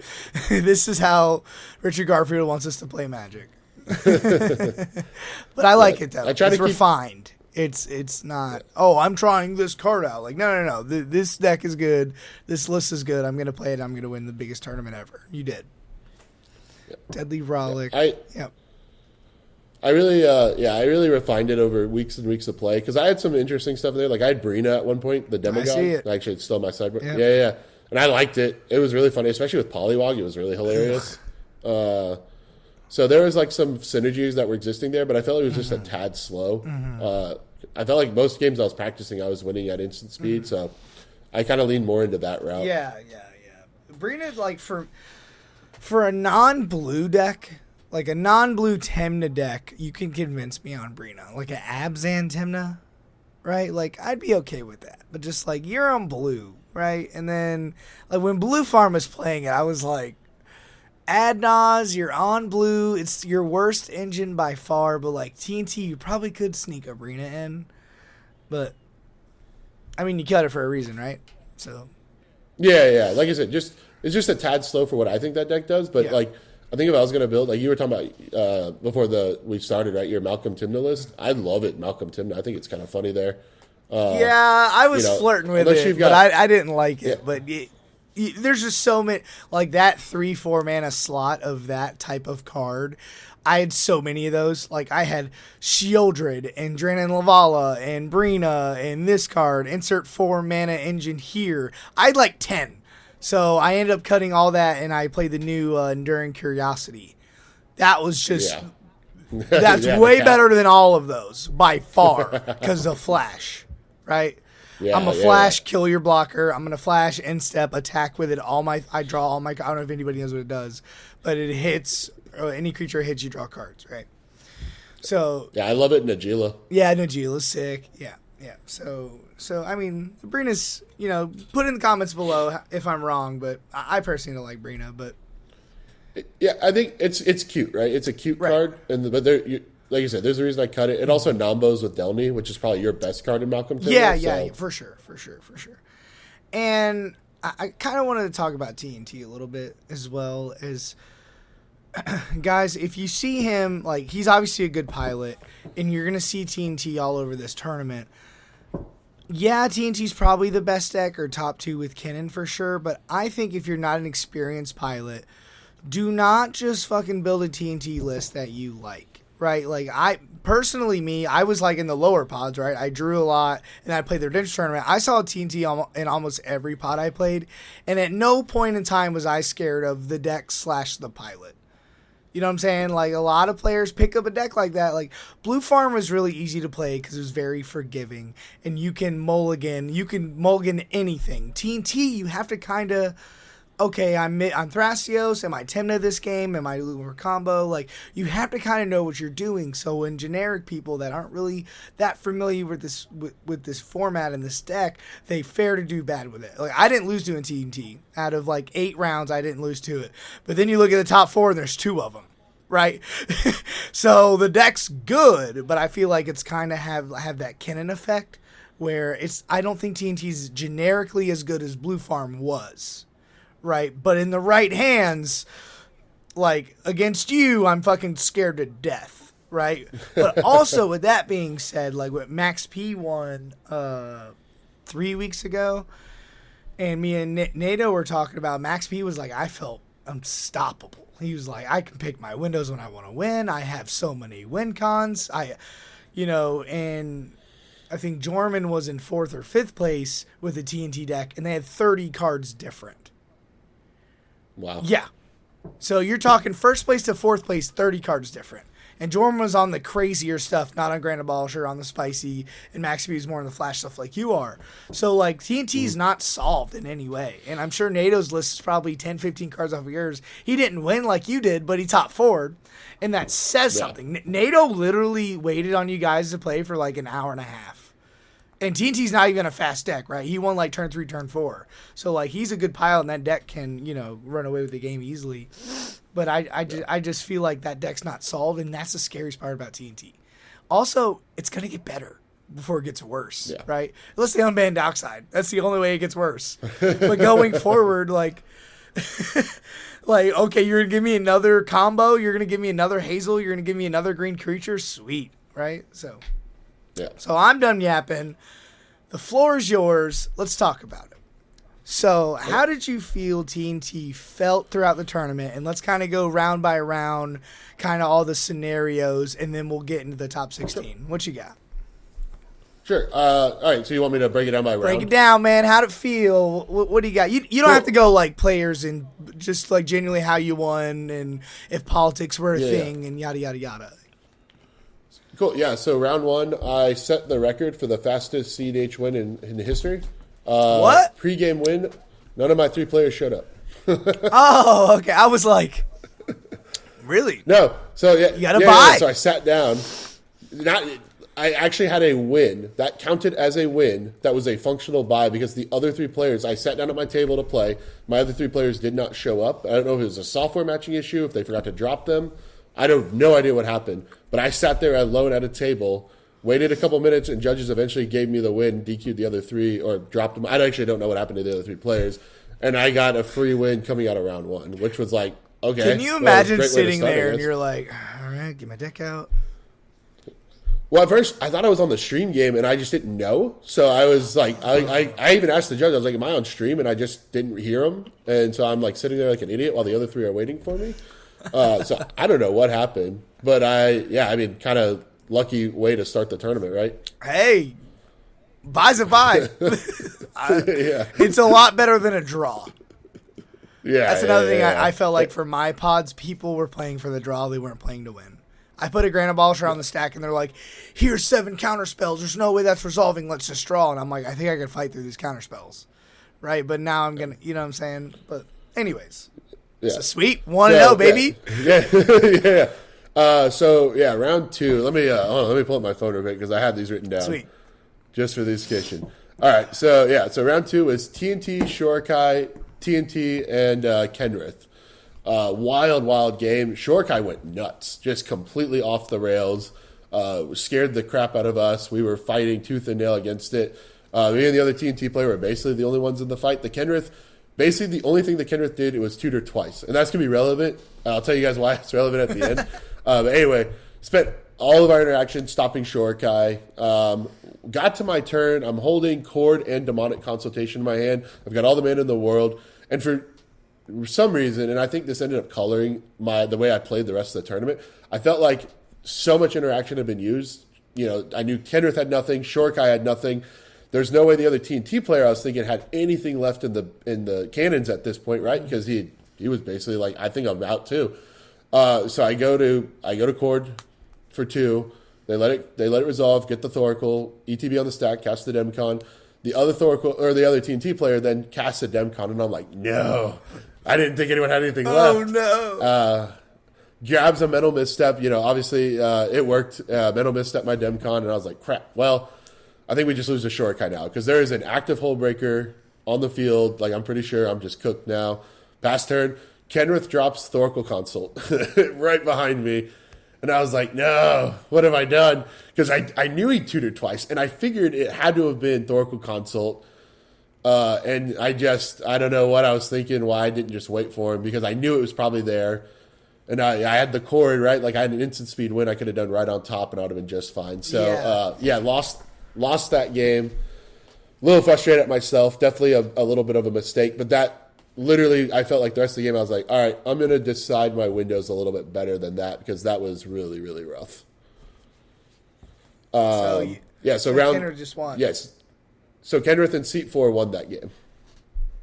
[SPEAKER 1] This is how Richard Garfield wants us to play Magic. But I like it, though. It's refined. It's not, I'm trying this card out. Like, no. This deck is good. This list is good. I'm going to play it. I'm going to win the biggest tournament ever. You did. Yep. Deadly Rollick. Yep.
[SPEAKER 2] I really refined it over weeks and weeks of play because I had some interesting stuff there. Like I had Brina at one point, the Demogod.
[SPEAKER 1] I see it.
[SPEAKER 2] Actually, it's still on my sideboard. Yep. Yeah. And I liked it. It was really funny, especially with Polywog. It was really hilarious. So there was like some synergies that were existing there, but I felt it was just a tad slow. I felt like most games I was practicing, I was winning at instant speed. So I kind of leaned more into that route.
[SPEAKER 1] Yeah. Brina, like for a non-blue deck. Like a non-blue Temna deck, you can convince me on Brina. Like an Abzan Temna, right? Like, I'd be okay with that. But just like, you're on blue, right? And then, like, when Blue Farm was playing it, I was like, Adnaz, you're on blue. It's your worst engine by far. But, like, TNT, you probably could sneak a Brina in. But, I mean, you cut it for a reason, right? So.
[SPEAKER 2] Yeah. Like I said, it's just a tad slow for what I think that deck does. But, like... I think if I was going to build, like you were talking about before we started, right? Your Malcolm Timna list. I love it, Malcolm Timna. I think it's kind of funny there.
[SPEAKER 1] I was flirting with it, but I didn't like it. But there's just so many, like that 3-4 mana slot of that type of card. I had so many of those. Like I had Shieldred and Draenei Lavala and Brina and this card. Insert 4 mana engine here. I had like 10. So I ended up cutting all that, and I played the new Enduring Curiosity. That was just that's way better than all of those by far because of Flash, right? Yeah, I'm a Flash, kill your blocker. I'm gonna Flash, instep, attack with it. I draw all my. I don't know if anybody knows what it does, but it hits any creature hits you draw cards, right? So
[SPEAKER 2] I love it, Najeela.
[SPEAKER 1] Yeah, Najeela's sick. Yeah. So I mean, Brina's, put in the comments below if I'm wrong, but I personally don't like Brina, but
[SPEAKER 2] yeah, I think it's cute, right? It's a cute card, but like you said, there's a reason I cut it. It also nombos with Delny, which is probably your best card in Malcolm Timna.
[SPEAKER 1] Yeah, for sure. And I kind of wanted to talk about TNT a little bit as well as. Guys, if you see him, like, he's obviously a good pilot, and you're going to see TNT all over this tournament. Yeah, TNT's probably the best deck or top 2 with Kennen for sure, but I think if you're not an experienced pilot, do not just fucking build a TNT list that you like, right? Like, I was like in the lower pods, right? I drew a lot, and I played the Redemption Tournament. I saw TNT in almost every pod I played, and at no point in time was I scared of the deck / the pilot. You know what I'm saying? Like, a lot of players pick up a deck like that. Like, Blue Farm was really easy to play because it was very forgiving. And you can mulligan anything. TNT, you have to kind of, okay, I'm Thrasios. Am I Temna this game? Am I Lunar Combo? Like, you have to kind of know what you're doing. So when generic people that aren't really that familiar with this format and this deck, they fare to do bad with it. Like, I didn't lose to in TNT. Out of like 8 rounds, I didn't lose to it. But then you look at the top 4 and there's 2 of them. Right? So the deck's good, but I feel like it's kind of have that Kennen effect where I don't think TNT's generically as good as Blue Farm was. Right, but in the right hands, like, against you, I'm fucking scared to death, right? But also, with that being said, like, what Max P won 3 weeks ago, and me and NATO were talking about Max P was like, I felt unstoppable. He was like, I can pick my windows when I want to win. I have so many win cons. And I think Jorman was in 4th or 5th place with the TNT deck, and they had 30 cards different.
[SPEAKER 2] Wow.
[SPEAKER 1] Yeah. So you're talking 1st place to 4th place, 30 cards different. And Jordan was on the crazier stuff, not on Grand Abolisher, on the spicy, and Max B was more on the flash stuff like you are. So, like, TNT is not solved in any way. And I'm sure NATO's list is probably 10, 15 cards off of yours. He didn't win like you did, but he top forward. And that says something. NATO literally waited on you guys to play for like an hour and a half. And TNT's not even a fast deck, right? He won like turn 3, turn 4. So, like, he's a good pile, and that deck can, run away with the game easily. But I just feel like that deck's not solved, and that's the scariest part about TNT. Also, it's going to get better before it gets worse, right? Unless they unban Dockside. That's the only way it gets worse. But going forward, like, okay, you're going to give me another combo, you're going to give me another Hazel, you're going to give me another green creature, sweet, right? So I'm done yapping. The floor is yours. Let's talk about it. So how did you feel TNT felt throughout the tournament? And let's kind of go round by round, kind of all the scenarios, and then we'll get into the top 16. What you got?
[SPEAKER 2] Sure. All right, so you want me to break it down by round?
[SPEAKER 1] Break it down, man. How'd it feel? What do you got? You don't have to go like players and just like genuinely how you won and if politics were a thing and yada, yada, yada.
[SPEAKER 2] Cool. Yeah, so round 1, I set the record for the fastest CDH win in history.
[SPEAKER 1] What?
[SPEAKER 2] Pre-game win. None of my 3 players showed up.
[SPEAKER 1] Oh, okay. I was like, really?
[SPEAKER 2] No. So yeah,
[SPEAKER 1] you gotta buy.
[SPEAKER 2] So I sat down. I actually had a win that counted as a win. That was a functional buy because the other 3 players, I sat down at my table to play. My other 3 players did not show up. I don't know if it was a software matching issue, if they forgot to drop them. I have no idea what happened. But I sat there alone at a table. Waited a couple minutes, and judges eventually gave me the win, DQ'd the other 3, or dropped them. I actually don't know what happened to the other 3 players. And I got a free win coming out of round 1, which was like, okay.
[SPEAKER 1] Can you imagine sitting there and you're like, all right, get my deck out?
[SPEAKER 2] Well, at first, I thought I was on the stream game, and I just didn't know. So I was like, I even asked the judge, I was like, am I on stream? And I just didn't hear him. And so I'm like sitting there like an idiot while the other 3 are waiting for me. So I don't know what happened. But kind of lucky way to start the tournament, right?
[SPEAKER 1] Hey, buy's a buy. It's a lot better than a draw.
[SPEAKER 2] Yeah,
[SPEAKER 1] that's another thing I felt like for my pods, people were playing for the draw. They weren't playing to win. I put a Grand Abolisher on the stack, and they're like, here's 7 counter spells. There's no way that's resolving. Let's just draw. And I'm like, I think I can fight through these counter spells. Right? But now I'm going to, you know what I'm saying? But anyways. Yeah. So sweet. 1-0, baby.
[SPEAKER 2] Yeah. Round 2. Let me pull up my phone real quick because I had these written down.
[SPEAKER 1] Sweet.
[SPEAKER 2] Just for this occasion. All right. So round 2 was TNT, Shorakai, TNT, and Kenrith. Wild game. Shorakai went nuts. Just completely off the rails. Scared the crap out of us. We were fighting tooth and nail against it. Me and the other TNT player were basically the only ones in the fight. The Kenrith, basically the only thing the Kenrith did, it was tutor twice. And that's going to be relevant. I'll tell you guys why it's relevant at the end. But anyway, spent all of our interaction stopping Shorakai. Got to my turn. I'm holding Chord and Demonic Consultation in my hand. I've got all the mana in the world. And for some reason, and I think this ended up coloring the way I played the rest of the tournament, I felt like so much interaction had been used. I knew Kenrith had nothing. Shorakai had nothing. There's no way the other TNT player I was thinking had anything left in the cannons at this point, right? Because he was basically like, I think I'm out too. So I go to Chord for 2. They let it resolve, get the Thoracle, ETB on the stack, cast the Demcon. The other Thoracle or the other TNT player then casts a Demcon, and I'm like, no, I didn't think anyone had anything left.
[SPEAKER 1] Oh no!
[SPEAKER 2] Grabs a Mental Misstep. Obviously it worked. Mental Misstep my Demcon, and I was like, crap. Well, I think we just lose to Shorakai now because there is an active Hullbreaker on the field. Like I'm pretty sure I'm just cooked now. Pass turn. Kenrith drops Thoracle Consult right behind me. And I was like, no, what have I done? Because I knew he tutored twice, and I figured it had to have been Thoracle Consult. And I don't know what I was thinking, why I didn't just wait for him, because I knew it was probably there. And I had the Chord, right? Like I had an instant speed win I could have done right on top, and I would have been just fine. So, lost that game. a little frustrated at myself. Definitely a little bit of a mistake, but that literally, I felt like the rest of the game, I was like, all right, I'm going to decide my windows a little bit better than that because that was really, really rough. So round
[SPEAKER 1] Kenrith just won.
[SPEAKER 2] Yes, so Kenrith and Seat 4 won that game.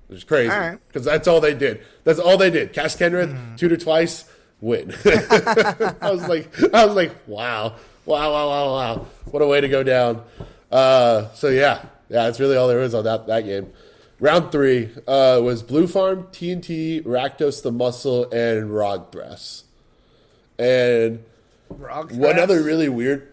[SPEAKER 2] Which is crazy
[SPEAKER 1] All
[SPEAKER 2] because that's all they did. That's all they did. Cast Kenrith, tutor twice, win. I was like, wow, what a way to go down. So yeah, that's really all there is on that game. Round 3 was Blue Farm, TNT, Rakdos the Muscle, and Rogthras. And one other really weird.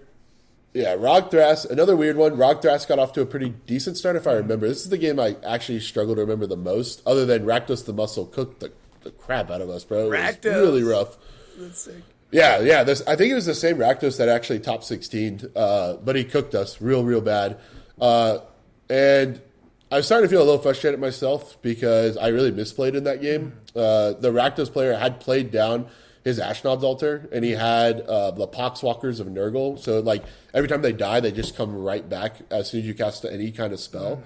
[SPEAKER 2] Yeah, Rogthras, another weird one. Rogthras got off to a pretty decent start, if I remember. This is the game I actually struggle to remember the most, other than Rakdos the Muscle cooked the crap out of us, bro. It was really rough.
[SPEAKER 1] That's sick.
[SPEAKER 2] Yeah. I think it was the same Rakdos that actually top 16, but he cooked us real bad. And I was starting to feel a little frustrated myself because I really misplayed in that game. The Rakdos player had played down his Ashnod's altar, and he had the Poxwalkers of Nurgle. So, like, every time they die, they just come right back as soon as you cast any kind of spell.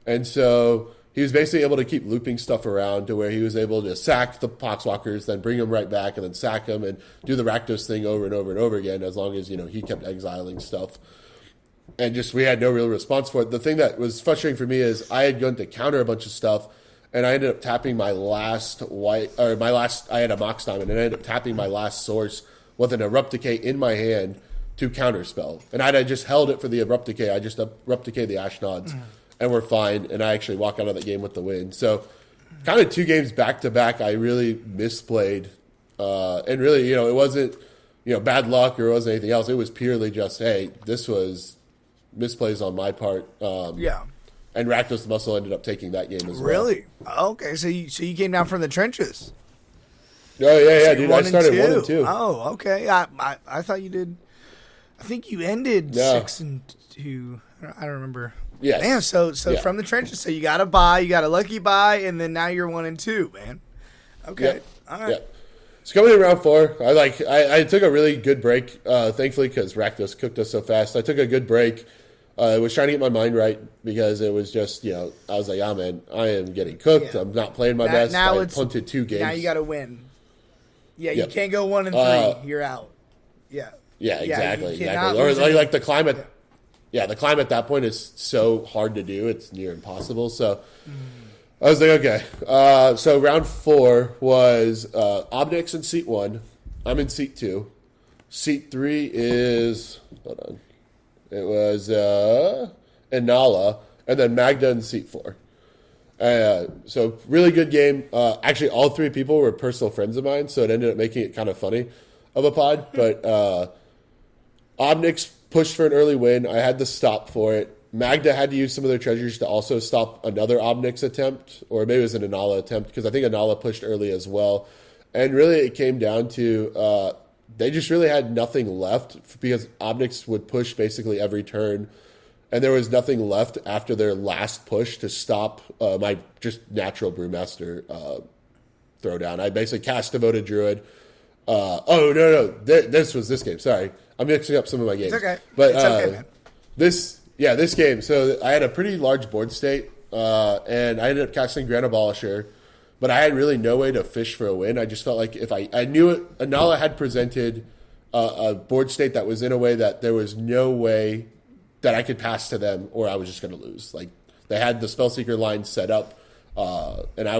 [SPEAKER 2] And so he was basically able to keep looping stuff around to where he was able to sack the Poxwalkers, then bring them right back, and then sack them, and do the Rakdos thing over and over and over again, as long as, he kept exiling stuff. And just, we had no real response for it. The thing that was frustrating for me is I had gone to counter a bunch of stuff, and I ended up tapping my last I had a Mox Diamond, and I ended up tapping my last source with an Abrupt Decay in my hand to counterspell. And I just held it for the Abrupt Decay. I just Abrupt Decay the Ashnods, and we're fine, and I actually walk out of that game with the win. So kind of 2 games back-to-back, I really misplayed. And really, it wasn't, bad luck or it wasn't anything else. It was purely just, hey, this was misplays on my part. And Rakdos the Muscle ended up taking that game as well.
[SPEAKER 1] Really? Okay, so you came down from the trenches.
[SPEAKER 2] Oh yeah, dude. I started 1 and 2.
[SPEAKER 1] Oh, okay. I thought you did. I think you ended 6 and 2. I don't remember.
[SPEAKER 2] Yes.
[SPEAKER 1] Man, so from the trenches. So you got a buy, you got a lucky buy, and then now you're 1 and 2, man. Okay.
[SPEAKER 2] Yep.
[SPEAKER 1] All right.
[SPEAKER 2] Yep. So coming in round 4, I took a really good break, thankfully, because Rakdos cooked us so fast. I took a good break. I was trying to get my mind right because it was just, I was like, man, I am getting cooked. Yeah. I'm not playing my best. I punted 2 games.
[SPEAKER 1] Now you got to win. Yeah,
[SPEAKER 2] yep.
[SPEAKER 1] You can't go 1 and 3. You're out. Yeah.
[SPEAKER 2] Yeah, exactly. Or like the climate. Yeah, the climb at that point is so hard to do. It's near impossible. So I was like, okay. So round 4 was Obnix in seat 1. I'm in seat 2. Seat 3 is, hold on. It was Inala, and then Magda in seat 4. So really good game. Actually, all 3 people were personal friends of mine, so it ended up making it kind of funny of a pod. But Obnix pushed for an early win. I had to stop for it. Magda had to use some of their treasures to also stop another Obnix attempt, or maybe it was an Inala attempt, because I think Inala pushed early as well. And really it came down to they just really had nothing left because Obnix would push basically every turn, and there was nothing left after their last push to stop my just natural Brewmaster throwdown. I basically cast Devoted Druid. This was this game. Sorry, I'm mixing up some of my games.
[SPEAKER 1] It's okay.
[SPEAKER 2] But
[SPEAKER 1] it's okay, man.
[SPEAKER 2] This game. So I had a pretty large board state, and I ended up casting Grand Abolisher. But I had really no way to fish for a win. I just felt like if I knew it, Inala had presented a board state that was in a way that there was no way that I could pass to them or I was just going to lose. Like they had the Spellseeker line set up, and I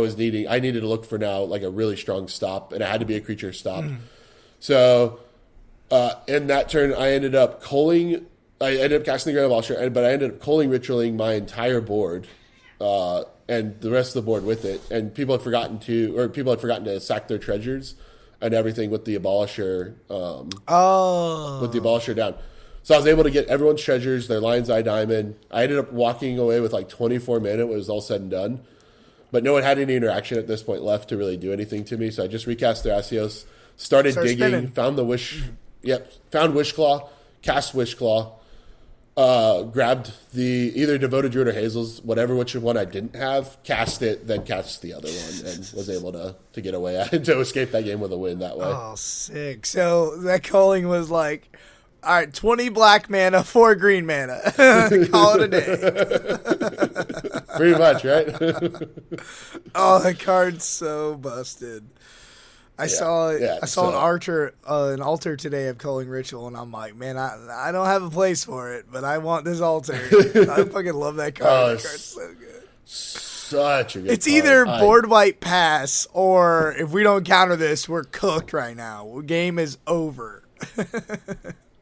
[SPEAKER 2] needed to look for now like a really strong stop, and it had to be a creature stop. So in that turn, I ended up casting the Grand Abolisher, but I ended up Culling Ritualing my entire board. And the rest of the board with it, and people had forgotten to sack their treasures and everything with the Abolisher. With the Abolisher down, so I was able to get everyone's treasures, their Lion's Eye Diamond. I ended up walking away with like 24 mana when it was all said and done, but no one had any interaction at this point left to really do anything to me. So I just recast their Asios, started digging,
[SPEAKER 1] spinning.
[SPEAKER 2] found the found Wishclaw, cast Wishclaw. Grabbed the either Devoted Druid or Hazel's, which one I didn't have, cast it, then cast the other one, and was able to get away to escape that game with a win that way.
[SPEAKER 1] Oh, sick! So that calling was like All right, 20 black mana, 4 green mana. Call it a day.
[SPEAKER 2] Pretty much, right?
[SPEAKER 1] Oh, the card's so busted. I saw an altar today of Culling Ritual, and I'm like, man, I don't have a place for it, but I want this altar. I fucking love that card.
[SPEAKER 2] Oh,
[SPEAKER 1] that card's so good.
[SPEAKER 2] Such a good
[SPEAKER 1] It's
[SPEAKER 2] card.
[SPEAKER 1] either board wipe pass, or if we don't counter this, we're cooked right now. Game is over.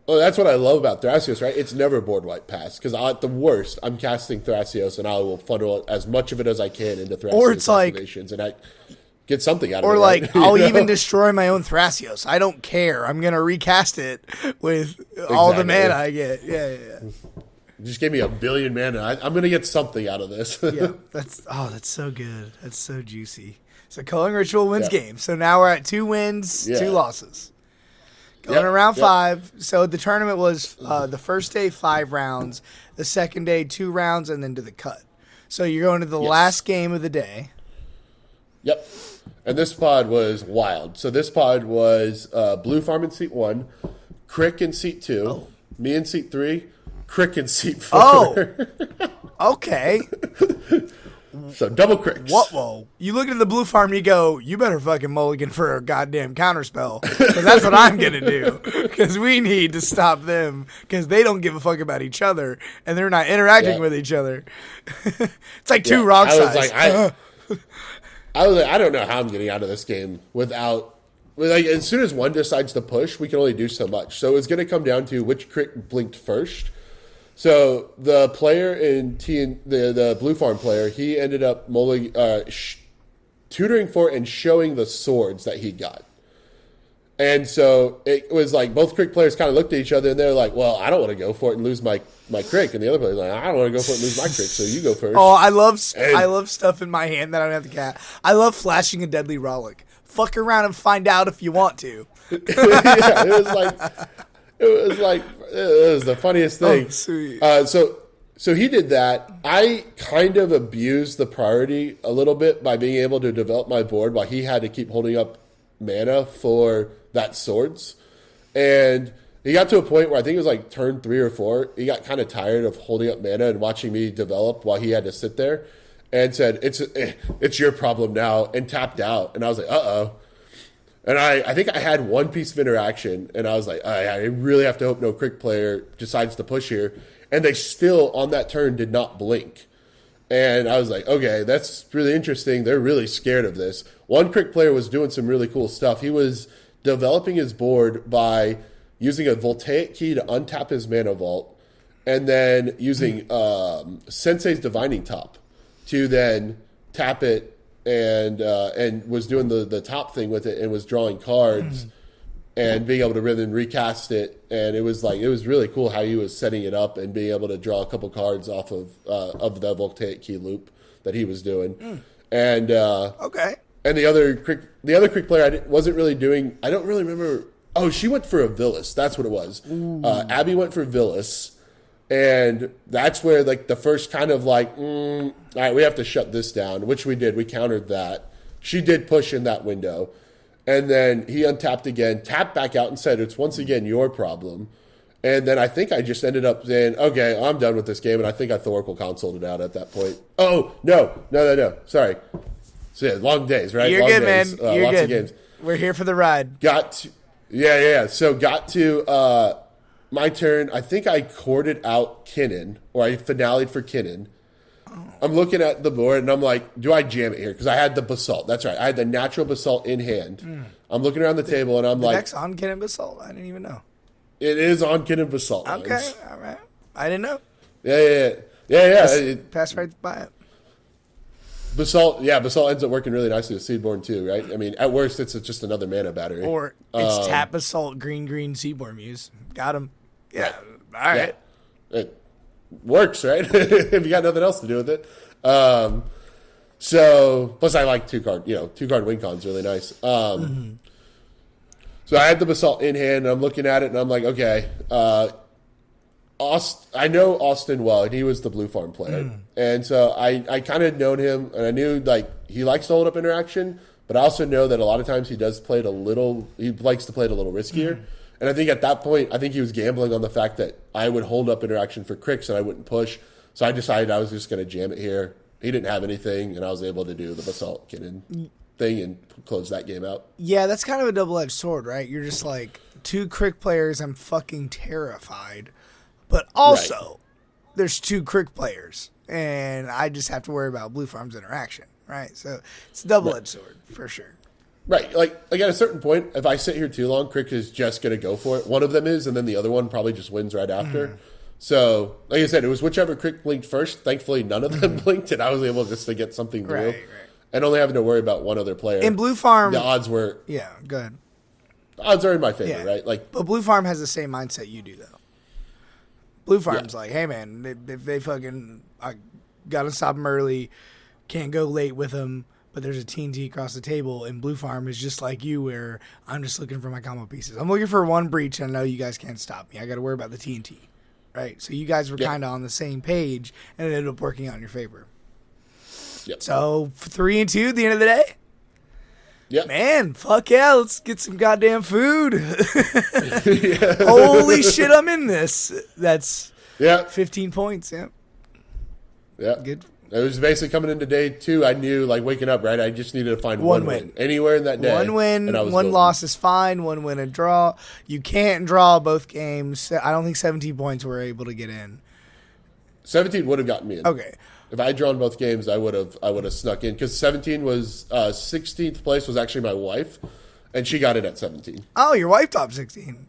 [SPEAKER 2] Oh, that's what I love about Thrasios, right? It's never board wipe pass, because at the worst, I'm casting Thrasios, and I will funnel as much of it as I can into Thrasios
[SPEAKER 1] Or it's
[SPEAKER 2] activations, and I get something out of it.
[SPEAKER 1] Or like,
[SPEAKER 2] right?
[SPEAKER 1] I'll even destroy my own Thrasios. I don't care. I'm going to recast it with all the mana I get. Yeah.
[SPEAKER 2] You just gave me 1 billion mana. I'm going to get something out of this.
[SPEAKER 1] Yeah, that's so good. That's so juicy. So Culling Ritual wins game. So now we're at 2 wins, 2 losses. Going around 5. So the tournament was the first day 5 rounds, the second day 2 rounds, and then to the cut. So you're going to the last game of the day.
[SPEAKER 2] Yep. And this pod was wild. So this pod was Blue Farm in seat 1, Crick in seat 2, me in seat 3, Crick in seat 4.
[SPEAKER 1] Oh, okay.
[SPEAKER 2] So double Cricks.
[SPEAKER 1] Whoa. You look at the Blue Farm, you go, you better fucking mulligan for a goddamn counterspell. Because that's what I'm going to do. Because we need to stop them. Because they don't give a fuck about each other. And they're not interacting with each other. It's like 2 rock sides.
[SPEAKER 2] I was like, I don't know how I'm getting out of this game without... as soon as one decides to push, we can only do so much. So it's going to come down to which Crick blinked first. So the player in the Blue Farm player, he ended up tutoring for and showing the swords that he got. And so it was like both Crick players kind of looked at each other and they're like, well, I don't want to go for it and lose my Crick. And the other player's like, I don't want to go for it and lose my Crick, so you go first.
[SPEAKER 1] Oh, I love stuff in my hand that I don't have to cast. I love flashing a Deadly Rollick. Fuck around and find out if you want to.
[SPEAKER 2] Yeah, it was the funniest thing.
[SPEAKER 1] Oh, sweet.
[SPEAKER 2] So he did that. I kind of abused the priority a little bit by being able to develop my board while he had to keep holding up mana for that swords. And he got to a point where I think it was like turn 3 or 4. He got kind of tired of holding up mana and watching me develop while he had to sit there and said, it's your problem now, and tapped out. And I was like, uh-oh. And I think I had one piece of interaction, and I was like, I really have to hope no Crick player decides to push here. And they still, on that turn, did not blink. And I was like, okay, that's really interesting. They're really scared of this. One Crick player was doing some really cool stuff. He was developing his board by using a Voltaic Key to untap his Mana Vault, and then using Sensei's Divining Top to then tap it, and was doing the top thing with it and was drawing cards and being able to then recast it. And it was really cool how he was setting it up and being able to draw a couple cards off of the Voltaic Key loop that he was doing. And
[SPEAKER 1] okay.
[SPEAKER 2] And the other Crick player wasn't really doing. I don't really remember. Oh, she went for a Villas. That's what it was. Abby went for Villas. And that's where like the first kind of like, all right, we have to shut this down, which we did. We countered that. She did push in that window. And then he untapped again, tapped back out and said, it's once again your problem. And then I think I just ended up saying, okay, I'm done with this game. And I think I Thoracle consoled it out at that point. Oh, no. Sorry. So yeah, long days, right?
[SPEAKER 1] You're
[SPEAKER 2] long
[SPEAKER 1] good,
[SPEAKER 2] days.
[SPEAKER 1] man. You're
[SPEAKER 2] lots
[SPEAKER 1] good.
[SPEAKER 2] of games.
[SPEAKER 1] We're here for the ride.
[SPEAKER 2] So got to my turn. I think I corded out Kinnan, or I finale'd for Kinnan. I'm looking at the board, and I'm like, do I jam it here? Because I had the Basalt. That's right. I had the natural Basalt in hand. I'm looking around the table, and I'm like...
[SPEAKER 1] Next on Kinnan Basalt? I didn't even know.
[SPEAKER 2] It is on Kinnan Basalt.
[SPEAKER 1] Okay, all right. I didn't know.
[SPEAKER 2] Yeah.
[SPEAKER 1] Pass right by it.
[SPEAKER 2] Basalt ends up working really nicely with Seedborn too, right? I mean, at worst, it's just another mana battery.
[SPEAKER 1] Or it's tap Basalt, green, Seedborn Muse. Got him. Yeah. All right.
[SPEAKER 2] Yeah. It works, right? If you got nothing else to do with it. So, plus I like 2-card win con's really nice. So I had the Basalt in hand, and I'm looking at it, and I'm like, okay, I know Austin well, and he was the Blue Farm player. And so I kind of known him, and I knew like he likes to hold up interaction, but I also know that a lot of times he likes to play it a little riskier. And I think at that point, I think he was gambling on the fact that I would hold up interaction for Crix and I wouldn't push. So I decided I was just going to jam it here. He didn't have anything, and I was able to do the Basalt Kinnan thing and close that game out.
[SPEAKER 1] Yeah, that's kind of a double-edged sword, right? You're just like, 2 Crick players, I'm fucking terrified. But also, there's 2 Crick players, and I just have to worry about Blue Farm's interaction, right? So it's a double-edged sword, for sure.
[SPEAKER 2] Right. Like at a certain point, if I sit here too long, Crick is just going to go for it. One of them is, and then the other one probably just wins right after. So, like I said, it was whichever Crick blinked first. Thankfully, none of them blinked, and I was able just to get something through.
[SPEAKER 1] Right.
[SPEAKER 2] And only having to worry about one other player.
[SPEAKER 1] In Blue Farm,
[SPEAKER 2] the odds were...
[SPEAKER 1] Yeah, go ahead.
[SPEAKER 2] The odds are in my favor, right?
[SPEAKER 1] But Blue Farm has the same mindset you do, though. Blue Farm's like, hey, man, if they fucking... I got to stop them early, can't go late with them, but there's a TNT across the table, and Blue Farm is just like you, where I'm just looking for my combo pieces. I'm looking for one breach, and I know you guys can't stop me. I got to worry about the TNT. Right, so you guys were kind of on the same page, and it ended up working out in your favor.
[SPEAKER 2] Yep.
[SPEAKER 1] So 3-2 at the end of the day.
[SPEAKER 2] Yep.
[SPEAKER 1] Man, fuck yeah, let's get some goddamn food. Holy shit, I'm in this. That's 15 points. Yeah.
[SPEAKER 2] Yeah.
[SPEAKER 1] Good.
[SPEAKER 2] It was basically coming into day 2. I knew, like, waking up, right? I just needed to find one win. Anywhere in that day.
[SPEAKER 1] One win, one loss is fine. One win, a draw. You can't draw both games. I don't think 17 points were able to get in.
[SPEAKER 2] 17 would have gotten me in.
[SPEAKER 1] Okay.
[SPEAKER 2] If I had drawn both games, I would have snuck in. Because 17 was, 16th place was actually my wife, and she got it at 17.
[SPEAKER 1] Oh, your wife top 16.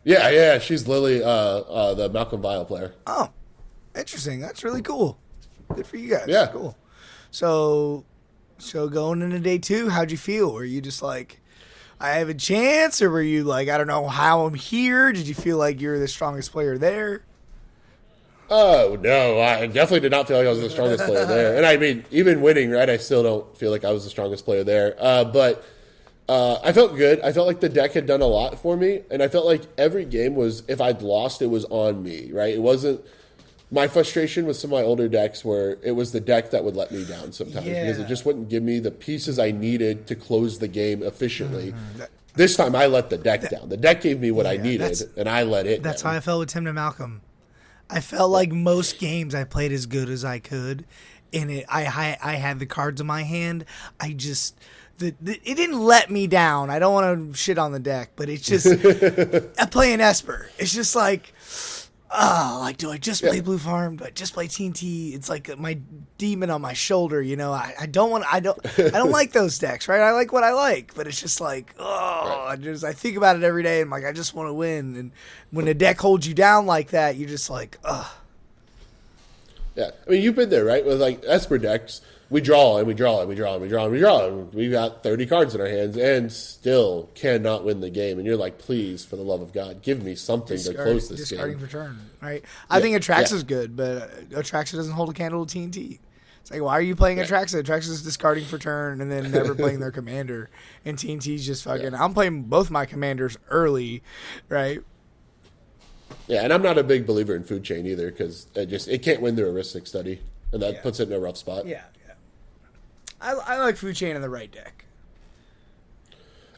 [SPEAKER 2] Yeah. She's Lily, the Malcolm Vile player.
[SPEAKER 1] Oh, interesting. That's really cool. Good for you guys.
[SPEAKER 2] Yeah.
[SPEAKER 1] Cool. So going into day 2, how'd you feel? Were you just like, I have a chance? Or were you like, I don't know how I'm here? Did you feel like you were the strongest player there?
[SPEAKER 2] Oh, no. I definitely did not feel like I was the strongest player there. And I mean, even winning, right, I still don't feel like I was the strongest player there. But I felt good. I felt like the deck had done a lot for me. And I felt like every game was, if I'd lost, it was on me, right? It wasn't. My frustration with some of my older decks were it was the deck that would let me down sometimes because it just wouldn't give me the pieces I needed to close the game efficiently. This time I let the deck down. The deck gave me what I needed, and I let it
[SPEAKER 1] That's
[SPEAKER 2] down.
[SPEAKER 1] how I felt with Tim and Malcolm. I felt like most games I played as good as I could, and I had the cards in my hand. I just... it didn't let me down. I don't want to shit on the deck, but it's just... I play an Esper. It's just like... do I just play Blue Farm? Do I just play TNT? It's like my demon on my shoulder, you know. I don't like those decks, right? I like what I like, but it's just like, I think about it every day and I'm like, I just want to win. And when a deck holds you down like that, you're just like,
[SPEAKER 2] Yeah, I mean, you've been there, right? With like Esper decks, we draw and we draw and we draw and we draw and we draw. And we've got 30 cards in our hands and still cannot win the game. And you're like, please, for the love of God, give me something to close this game.
[SPEAKER 1] Discarding for turn, right? I think Atraxa is good, but Atraxa doesn't hold a candle to TNT. It's like, why are you playing Atraxa? Atraxa is discarding for turn and then never playing their commander. And TNT's just fucking... I'm playing both my commanders early, right?
[SPEAKER 2] Yeah, and I'm not a big believer in food chain either because it can't win the heuristic study. And that puts it in a rough spot.
[SPEAKER 1] Yeah. I like food chain in the right deck.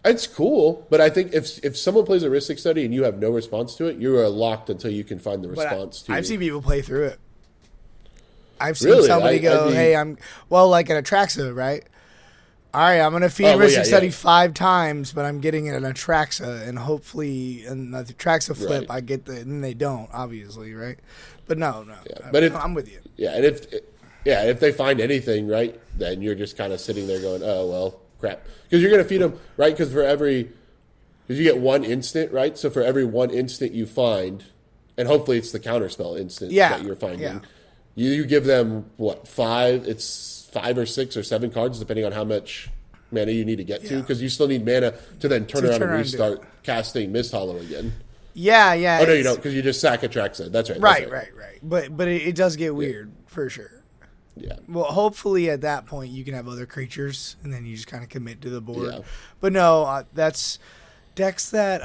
[SPEAKER 2] It's cool, but I think if someone plays a heuristic study and you have no response to it, you are locked until you can find the response to it.
[SPEAKER 1] I've seen people play through it. I've seen somebody go, hey, like an Atraxa, right? All right, I'm going to feed heuristic study 5 times, but I'm getting an Atraxa, and hopefully in the Atraxa flip, I get and they don't, obviously, right? But no.
[SPEAKER 2] Yeah, but
[SPEAKER 1] I'm with you.
[SPEAKER 2] Yeah, and if they find anything, right, then you're just kind of sitting there going, oh, well, crap. Because you're going to feed them, right, because you get 1 instant, right? So for every 1 instant you find, and hopefully it's the counterspell instant that you're finding, you give them, 5? It's 5 or 6 or 7 cards, depending on how much mana you need to get to, because you still need mana to then turn around and restart casting Mist Hollow again.
[SPEAKER 1] Yeah.
[SPEAKER 2] Oh, no, you don't, because you just sack Atraxa. That's right.
[SPEAKER 1] Right. But it does get weird, for sure.
[SPEAKER 2] Yeah.
[SPEAKER 1] Well, hopefully at that point you can have other creatures, and then you just kind of commit to the board.
[SPEAKER 2] Yeah.
[SPEAKER 1] But no, that's decks that.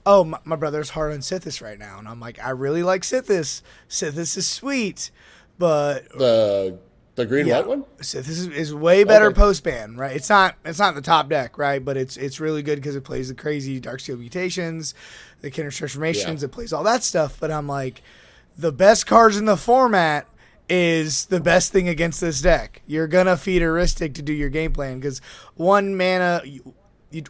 [SPEAKER 1] My brother's hard on Sithis right now, and I'm like, I really like Sithis. Sithis is sweet, but
[SPEAKER 2] The The green-white one?
[SPEAKER 1] So this is way better post-ban, right? It's not the top deck, right? But it's really good because it plays the crazy Darksteel Mutations, the Kinder's Transformations, it plays all that stuff. But I'm like, the best cards in the format is the best thing against this deck. You're going to feed Heuristic to do your game plan because 1 mana,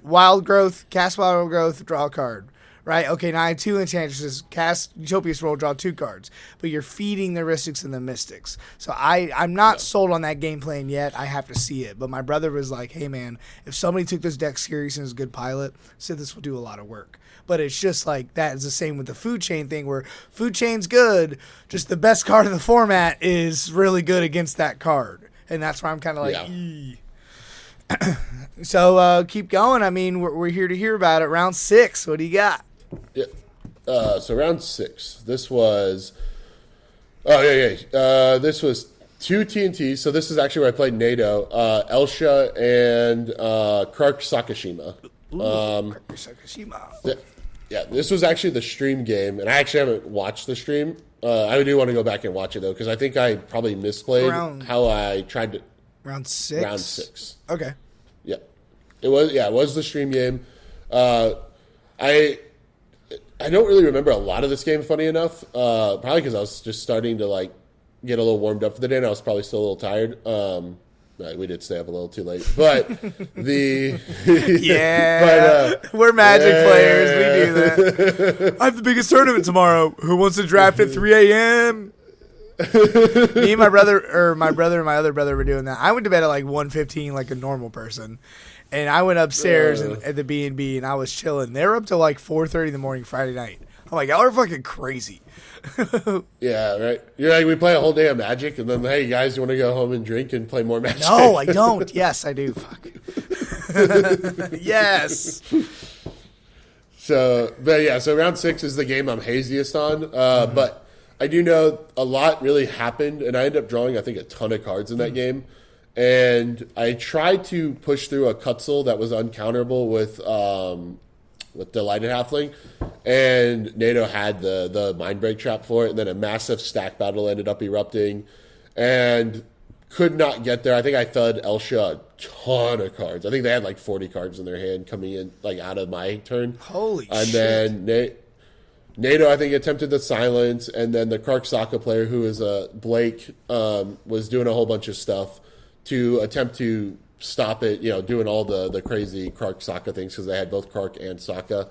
[SPEAKER 1] Wild Growth, cast Wild Growth, draw a card. Right? Okay, now I have 2 Enchantresses, cast Utopia Scroll, draw 2 cards. But you're feeding the Heuristics and the Mystics. So I'm not sold on that game plan yet. I have to see it. But my brother was like, hey man, if somebody took this deck serious and is a good pilot, said this will do a lot of work. But it's just like that is the same with the Food Chain thing where Food Chain's good, just the best card in the format is really good against that card. And that's why I'm kind of like, eee. So keep going. I mean, we're here to hear about it. Round 6. What do you got?
[SPEAKER 2] Yeah. So round 6. This was. This was 2 TNTs. So this is actually where I played NATO, Elsha, and Kark Sakashima.
[SPEAKER 1] Kark Sakashima.
[SPEAKER 2] Yeah, this was actually the stream game, and I actually haven't watched the stream. I do want to go back and watch it though, because I think I probably misplayed how I tried to.
[SPEAKER 1] Round 6.
[SPEAKER 2] Round 6.
[SPEAKER 1] Okay.
[SPEAKER 2] Yeah, it was the stream game. I don't really remember a lot of this game, funny enough. Probably because I was just starting to like get a little warmed up for the day, and I was probably still a little tired. We did stay up a little too late, but we're
[SPEAKER 1] Magic players. We do that. I have the biggest tournament tomorrow. Who wants to draft at 3 a.m.? Me and my brother and my other brother were doing that. I went to bed at like 1:15 like a normal person. And I went upstairs at the B&B and I was chilling. They were up till like 4:30 in the morning Friday night. I'm like, y'all are fucking crazy.
[SPEAKER 2] Yeah, right. You're like, we play a whole day of Magic, and then, hey, guys, you want to go home and drink and play more Magic?
[SPEAKER 1] No, I don't. Yes, I do. Fuck. Yes.
[SPEAKER 2] So round 6 is the game I'm haziest on. But I do know a lot really happened, and I ended up drawing, I think, a ton of cards in that game. And I tried to push through a Cutzel that was uncounterable with Delighted Halfling, and NATO had the Mind Break trap for it, and then a massive stack battle ended up erupting, and could not get there. I think I fed Elsha a ton of cards. I think they had like 40 cards in their hand coming in, like out of my turn.
[SPEAKER 1] Holy shit.
[SPEAKER 2] And then NATO, I think, attempted the silence, and then the Kark Saka player, who is Blake, was doing a whole bunch of stuff to attempt to stop it, doing all the crazy Kark Saka things because they had both Kark and Saka.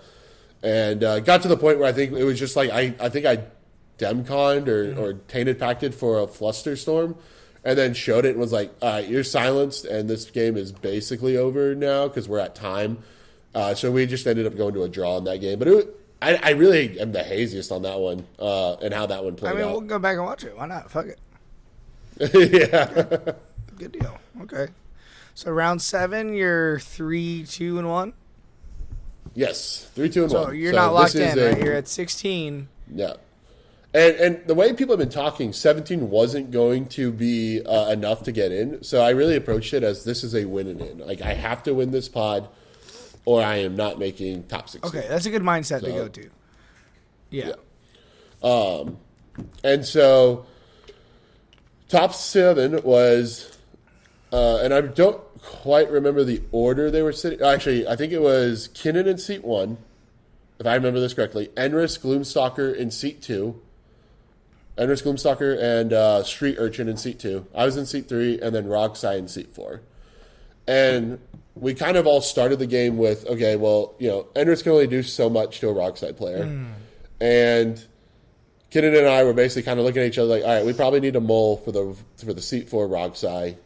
[SPEAKER 2] And got to the point where I think it was just like, I think I Demconned or Tainted Pacted for a Flusterstorm and then showed it and was like, all right, you're silenced and this game is basically over now because we're at time. So we just ended up going to a draw in that game. But I really am the haziest on that one and how that one played out.
[SPEAKER 1] We'll go back and watch it. Why not? Fuck it.
[SPEAKER 2] Yeah.
[SPEAKER 1] Good deal. Okay. So round 7, you're 3-2-1.
[SPEAKER 2] Yes, 3-2-1.
[SPEAKER 1] So you're not locked in, right? You're at 16.
[SPEAKER 2] Yeah. And the way people have been talking, 17 wasn't going to be enough to get in. So I really approached it as this is a win and in. Like I have to win this pod, or I am not making top 16.
[SPEAKER 1] Okay, that's a good mindset to go to. Yeah.
[SPEAKER 2] And so top 7 was. And I don't quite remember the order they were sitting. Actually, I think it was Kinnan in seat 1, if I remember this correctly. Enris, Gloomstalker in seat 2. Enris, Gloomstalker, and Street Urchin in seat 2. I was in seat 3, and then Rogsai in seat 4. And we kind of all started the game with, okay, well, Enris can only do so much to a Rogsai player. And Kinnan and I were basically kind of looking at each other like, all right, we probably need a mull for the seat 4 Rogsai.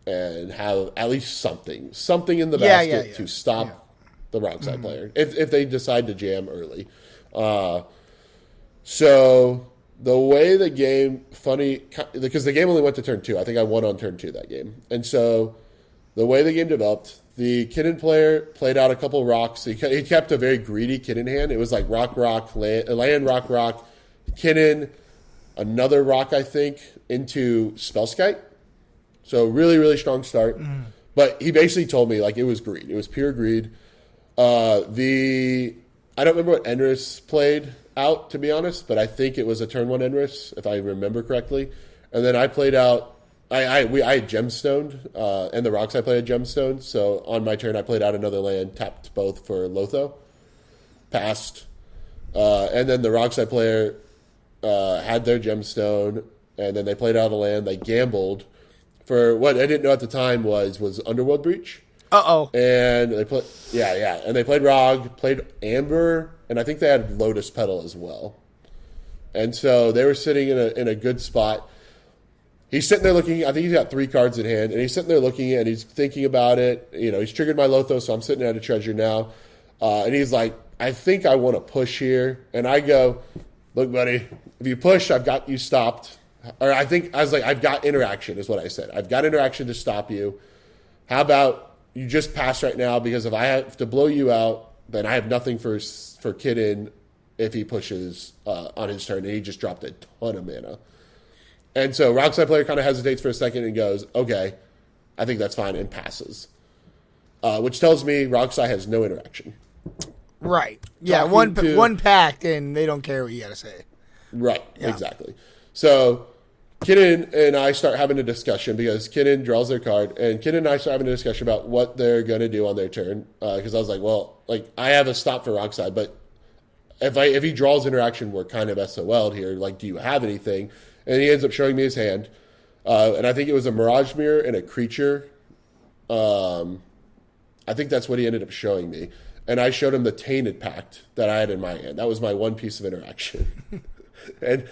[SPEAKER 2] And have at least something in the basket to stop the Rogsai player if they decide to jam early. So the way the game, because the game only went to turn 2. I think I won on turn 2 that game. And so the way the game developed, the Kinnan player played out a couple rocks. He kept a very greedy Kinnan hand. It was like rock, land, rock, Kinnan, another rock, I think, into Spellskite. So really, really strong start. But he basically told me, like, it was greed. It was pure greed. I don't remember what Enris played out, to be honest, but I think it was a turn 1 Enris, if I remember correctly. And then I played out I had Gemstoned, and the Roxai player had Gemstoned. So on my turn, I played out another land, tapped both for Lotho, passed, and then the Roxai player had their Gemstone, and then they played out a land. They gambled for what I didn't know at the time was Underworld Breach. And they put and they played Rog, played Amber, and I think they had Lotus Petal as well. And so they were sitting in a good spot. He's sitting there looking. I think he's got 3 cards in hand, and he's sitting there looking, and he's thinking about it. You know, he's triggered my Lothos, so I'm sitting at a treasure now. And he's like, I think I want to push here. And I go, look, buddy, if you push, I've got you stopped. Or I was like, I've got interaction, is what I said. I've got interaction to stop you. How about you just pass right now? Because if I have to blow you out, then I have nothing for Kidden if he pushes on his turn. And he just dropped a ton of mana. And so Roxai player kind of hesitates for a second and goes, okay, I think that's fine, and passes. Which tells me Roxai has no interaction.
[SPEAKER 1] Right. Yeah, one pact, and they don't care what you got to say.
[SPEAKER 2] Right, yeah. Exactly. So Kidden and I start having a discussion because Kidden draws their card, and Kidden and I start having a discussion about what they're going to do on their turn. Because I was like, well, like I have a stop for Roxai, but if he draws interaction, we're kind of SOL'd here. Like, do you have anything? And he ends up showing me his hand. And I think it was a Mirage Mirror and a creature. I think that's what he ended up showing me. And I showed him the Tainted Pact that I had in my hand. That was my one piece of interaction. And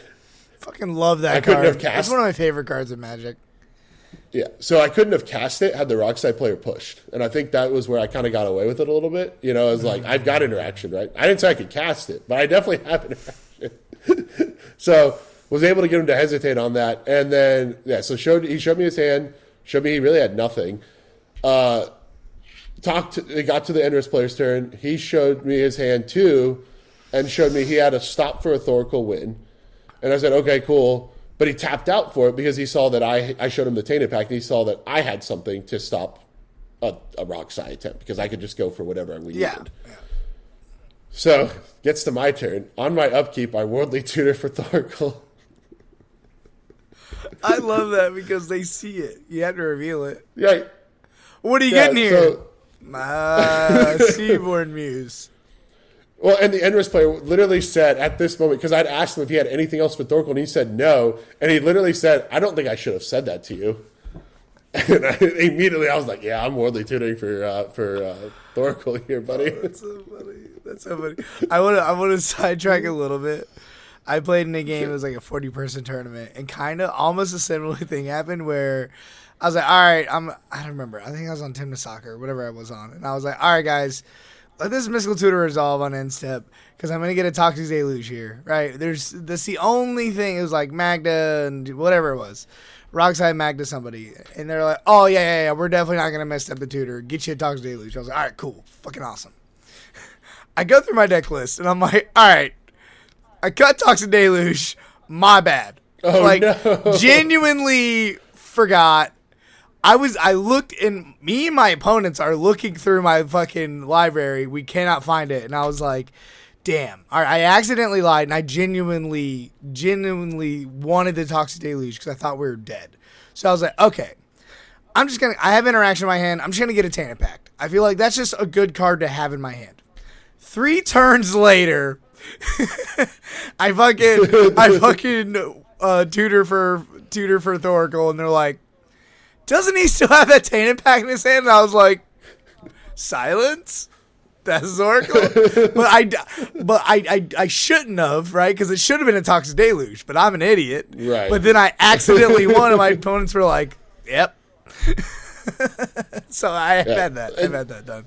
[SPEAKER 1] fucking love that card.
[SPEAKER 2] Couldn't have cast.
[SPEAKER 1] That's one of my favorite cards in Magic.
[SPEAKER 2] Yeah, so I couldn't have cast it had the Roxai player pushed. And I think that was where I kind of got away with it a little bit. You know, I was like, I've got interaction, right? I didn't say I could cast it, but I definitely have interaction. So was able to get him to hesitate on that. And then, so he showed me his hand, showed me he really had nothing. It got to the Endress player's turn. He showed me his hand too, and showed me he had a stop for a Thoracle win. And I said, okay, cool. But he tapped out for it because he saw that I showed him the Tainted Pact, and he saw that I had something to stop a Roxai attempt because I could just go for whatever we needed. Yeah. So, gets to my turn. On my upkeep, I Worldly Tutor for Thoracle.
[SPEAKER 1] I love that because they see it. You have to reveal it.
[SPEAKER 2] Yeah.
[SPEAKER 1] What are you getting here? Seaborn Muse.
[SPEAKER 2] Well, and the Endress player literally said at this moment, because I'd asked him if he had anything else for Thoracle, and he said no. And he literally said, I don't think I should have said that to you. And immediately I was like, yeah, I'm Worldly Tutoring for Thoracle here, buddy.
[SPEAKER 1] Oh, that's so funny. I want to sidetrack a little bit. I played in a game, it was like a 40-person tournament, and kind of almost a similar thing happened where I was like, all right, I don't remember. I think I was on Team to Soccer or whatever I was on. And I was like, all right, guys, let this Mystical Tutor resolve on end step because I'm going to get a Toxic Deluge here, right? That's the only thing. It was like Magda and whatever it was. Roxai, Magda, somebody. And they're like, oh, yeah, we're definitely not going to mess up the tutor. Get you a Toxic Deluge. I was like, all right, cool. Fucking awesome. I go through my deck list, and I'm like, all right, I cut Toxic Deluge. My bad.
[SPEAKER 2] Oh, no.
[SPEAKER 1] Genuinely forgot. I looked, and me and my opponents are looking through my fucking library. We cannot find it. And I was like, damn. All right, I accidentally lied, and I genuinely wanted the Toxic Deluge because I thought we were dead. So I was like, okay, I have interaction in my hand. I'm just going to get a Tainted Pact. I feel like that's just a good card to have in my hand. 3 turns later, I fucking tutor for Thoracle, and they're like, doesn't he still have that Tainted Pact in his hand? And I was like, silence? That's Thoracle? but I shouldn't have, right? Because it should have been a Toxic Deluge, but I'm an idiot.
[SPEAKER 2] Right.
[SPEAKER 1] But then I accidentally won, and my opponents were like, yep. So I've had that done.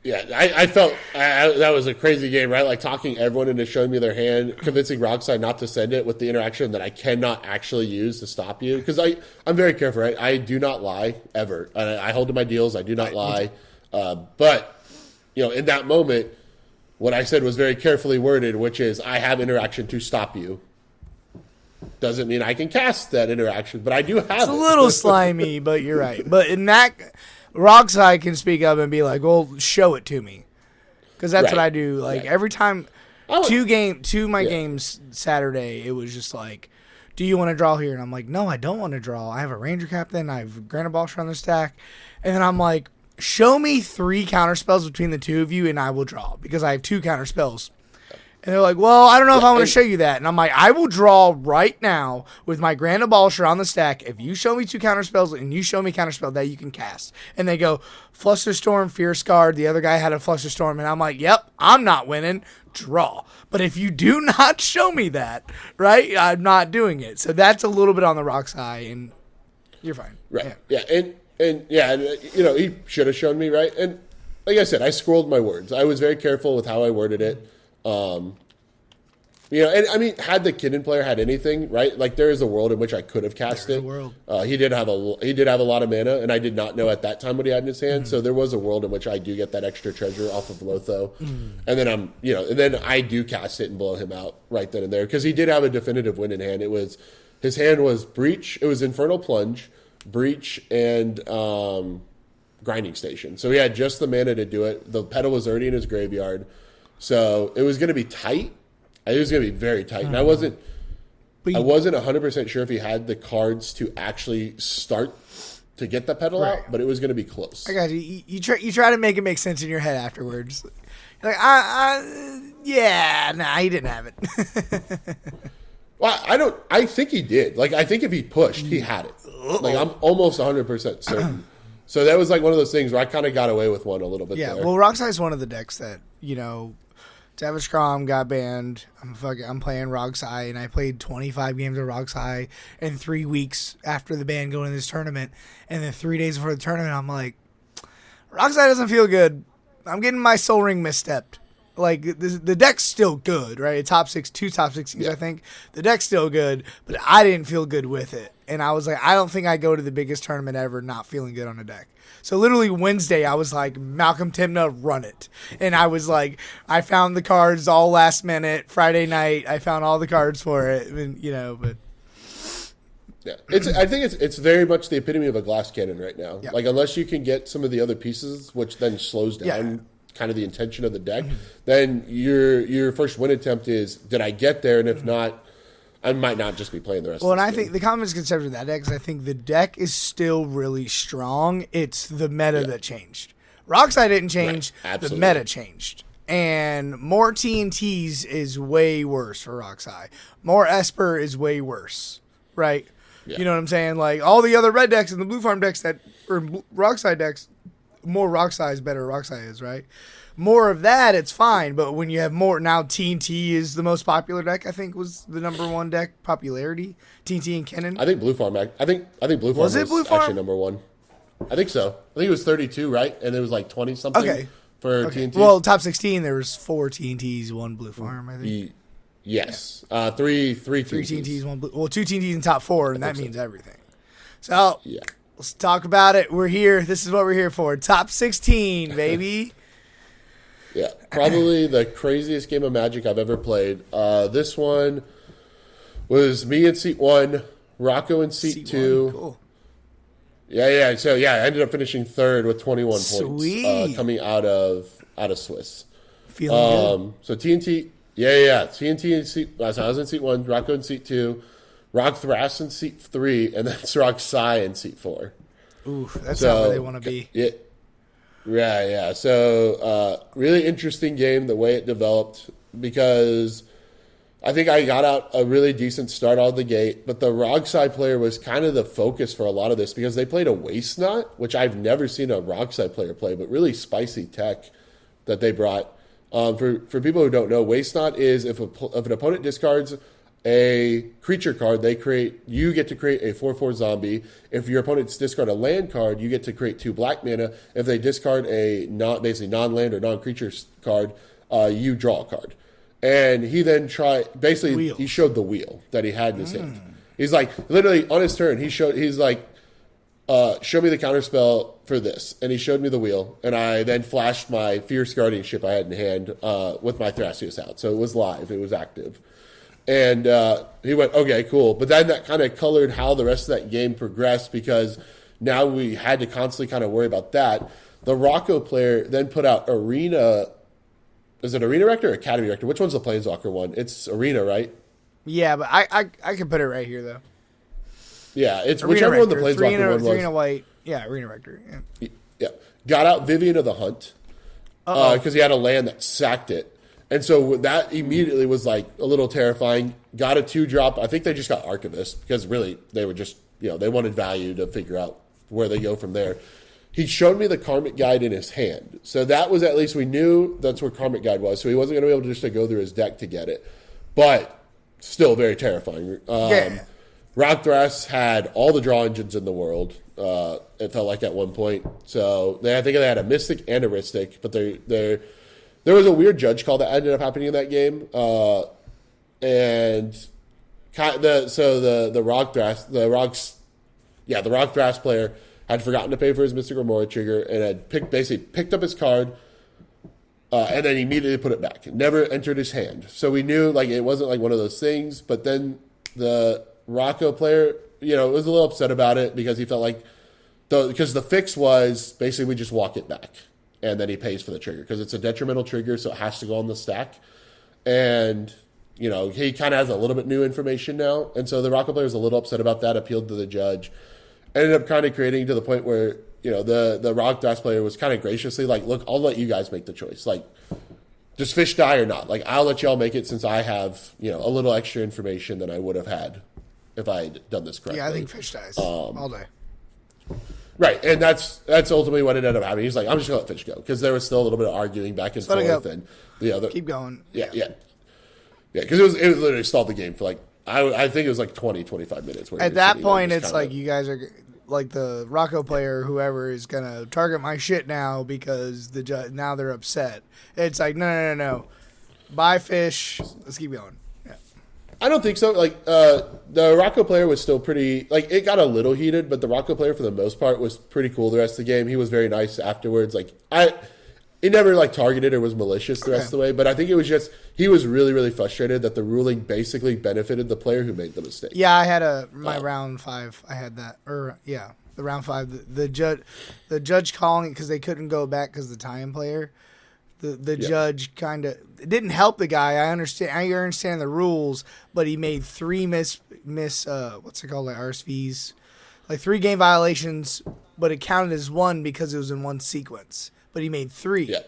[SPEAKER 2] Yeah, I felt that was a crazy game, right? Like talking everyone into showing me their hand, convincing Roxai not to send it with the interaction that I cannot actually use to stop you. Because I'm very careful, right? I do not lie, ever. I hold to my deals. I do not lie. But, in that moment, what I said was very carefully worded, which is I have interaction to stop you. Doesn't mean I can cast that interaction, but I do have it.
[SPEAKER 1] It's a little slimy, but you're right. But in that... Roxai can speak up and be like, well, show it to me. Because that's what I do. Like, every time, two my games Saturday, it was just like, do you want to draw here? And I'm like, no, I don't want to draw. I have a Ranger Captain. I have Granite Balsher on the stack. And then I'm like, show me 3 counter spells between the two of you, and I will draw because I have 2 counter spells. And they're like, well, I don't know if I want to show you that. And I'm like, I will draw right now with my Granite Balsher on the stack if you show me 2 counter spells and you show me counter spell that you can cast. And they go, Flusterstorm, Fierce Guard. The other guy had a Flusterstorm. And I'm like, yep, I'm not winning. Draw. But if you do not show me that, right, I'm not doing it. So that's a little bit on the rocks high, and you're fine.
[SPEAKER 2] Right. Yeah. And he should have shown me, right? And like I said, I scrolled my words. I was very careful with how I worded it. And I mean, had the Kinnan player had anything, right? Like there is a world in which I could have cast it. He did have a lot of mana, and I did not know at that time what he had in his hand. So there was a world in which I do get that extra treasure off of Lotho, and then I do cast it and blow him out right then and there because he did have a definitive win in hand. His hand was Breach, it was Infernal Plunge, Breach, and Grinding Station. So he had just the mana to do it. The Petal was already in his graveyard. So it was going to be tight. It was going to be very tight. And I wasn't 100% sure if he had the cards to actually start to get the Petal out, but it was going to be close.
[SPEAKER 1] I got you. You try to make it make sense in your head afterwards. You're like, he didn't have it.
[SPEAKER 2] Well, I think he did. Like, I think if he pushed, he had it. Like, I'm almost 100% certain. So that was like one of those things where I kind of got away with one a little bit there.
[SPEAKER 1] Well, Roxai is one of the decks that, Savage Crom got banned. I'm playing Roxai, and I played 25 games of Roxai in 3 weeks after the ban going into this tournament. And then 3 days before the tournament, I'm like, Roxai doesn't feel good. I'm getting my Soul Ring misstepped. Like, the deck's still good, right? Top 6, 2 top 60s, I think. The deck's still good, but I didn't feel good with it. And I was like, I don't think I go to the biggest tournament ever not feeling good on a deck. So literally Wednesday, I was like, Malcolm Timna, run it. And I was like, I found the cards all last minute. Friday night, I found all the cards for it. And, but...
[SPEAKER 2] Yeah, I think it's very much the epitome of a glass cannon right now. Yeah. Like, unless you can get some of the other pieces, which then slows down kind of the intention of the deck, then your first win attempt is, did I get there? And if not, I might not just be playing the rest of the game. Well, and I
[SPEAKER 1] think the common misconception of that deck is I think the deck is still really strong. It's the meta that changed. Roxai didn't change. Right. The meta changed. And more TNTs is way worse for Roxai. More Esper is way worse, right? Yeah. You know what I'm saying? Like, all the other red decks and the blue farm decks or Roxai decks, more Roxai is better Roxai is, right? More of that, it's fine. But when you have more, now TNT is the most popular deck, I think, was the number 1 deck popularity. TNT and Kinnan.
[SPEAKER 2] I think Blue Farm, I think Blue Farm was actually number 1. I think so. I think it was 32, right? And it was like 20 something for TNT.
[SPEAKER 1] Well, top 16, there was 4 TNTs, 1 Blue Farm, I think.
[SPEAKER 2] Yes. 3
[SPEAKER 1] TNTs, 1 Blue. Well, 2 TNTs in top 4, and that means everything. So, let's talk about it. We're here. This is what we're here for. Top 16, baby.
[SPEAKER 2] Yeah, probably the craziest game of Magic I've ever played. This one was me in seat 1, Rocco in seat 2. Cool. Yeah. So I ended up finishing 3rd with 21 points coming out of Swiss.
[SPEAKER 1] Feeling good.
[SPEAKER 2] So TNT, TNT in seat. So I was in seat 1, Rocco in seat 2, Rock Thras in seat 3, and then Rock Sai in seat 4.
[SPEAKER 1] Ooh, that's not where they want to be.
[SPEAKER 2] Yeah. So, really interesting game, the way it developed, because I think I got out a really decent start out of the gate, but the Roxai player was kind of the focus for a lot of this because they played a Waste Knot, which I've never seen a Roxai player play, but really spicy tech that they brought. For people who don't know, Waste Knot is if an opponent discards a creature card, you get to create a 4/4 zombie. If your opponents discard a land card, you get to create 2 black mana. If they discard a non-land or non-creature card, you draw a card. And he then he showed the wheel that he had in his hand. He's like, literally on his turn, he's like, show me the counterspell for this. And he showed me the wheel. And I then flashed my Fierce Guardianship I had in hand with my Thrasios out. So it was live. It was active. And he went, okay, cool. But then that kind of colored how the rest of that game progressed because now we had to constantly kind of worry about that. The Rocco player then put out Arena. Is it Arena Rector or Academy Rector? Which one's the Planeswalker one? It's Arena, right?
[SPEAKER 1] Yeah, but I can put it right here though.
[SPEAKER 2] Yeah, it's
[SPEAKER 1] Arena
[SPEAKER 2] whichever one the
[SPEAKER 1] Rector,
[SPEAKER 2] Planeswalker one was.
[SPEAKER 1] 3 and a white. Yeah, Arena Rector. Yeah.
[SPEAKER 2] Yeah, got out Vivian of the Hunt because he had a land that sacked it, and so that immediately was like a little terrifying. Got a 2-drop. I think they just got Archivist because really they were just they wanted value to figure out where they go from there. He showed me the Karmic Guide in his hand, so that was at least we knew that's where Karmic Guide was. So he wasn't going to be able to just go through his deck to get it, but still very terrifying. Rockthras had all the draw engines in the world. It felt like at one point. So I think they had a Mystic and a Rhystic, but there was a weird judge call that ended up happening in that game. And the Rockthras player had forgotten to pay for his Mystic Remora trigger and had picked up his card. And then immediately put it back. It never entered his hand. So we knew it wasn't like one of those things. But then the Rocco player, was a little upset about it because he felt like because the fix was basically we just walk it back and then he pays for the trigger because it's a detrimental trigger, so it has to go on the stack. And he kind of has a little bit new information now, and so the Rocco player was a little upset about that. Appealed to the judge, ended up kind of creating to the point where the Rockthras player was kind of graciously like, look, I'll let you guys make the choice. Like, does fish die or not? Like, I'll let y'all make it since I have a little extra information than I would have had if I had done this correctly.
[SPEAKER 1] Yeah, I think fish dies all day.
[SPEAKER 2] Right, and that's ultimately what ended up happening. He's like, I'm just going to let fish go because there was still a little bit of arguing back and forth. And the other
[SPEAKER 1] keep going.
[SPEAKER 2] Yeah, because it was literally stalled the game for I think it was 20, 25 minutes.
[SPEAKER 1] At that point, it's like you guys are like the Rocco player, whoever is gonna target my shit now because the judge now they're upset. It's like no. Buy fish. Let's keep going. Yeah.
[SPEAKER 2] I don't think so. The Rocco player was still pretty. It got a little heated, but the Rocco player for the most part was pretty cool the rest of the game. He was very nice afterwards. He never targeted or was malicious the rest of the way, but I think it was just he was really, really frustrated that the ruling basically benefited the player who made the mistake.
[SPEAKER 1] Yeah, I had my round 5. I had that, the round 5. The judge calling it because they couldn't go back because the time player. The judge kind of didn't help the guy. I understand the rules, but he made 3 miss what's it called, RSVs, 3 game violations, but it counted as 1 because it was in one sequence. But he made 3.
[SPEAKER 2] Yeah.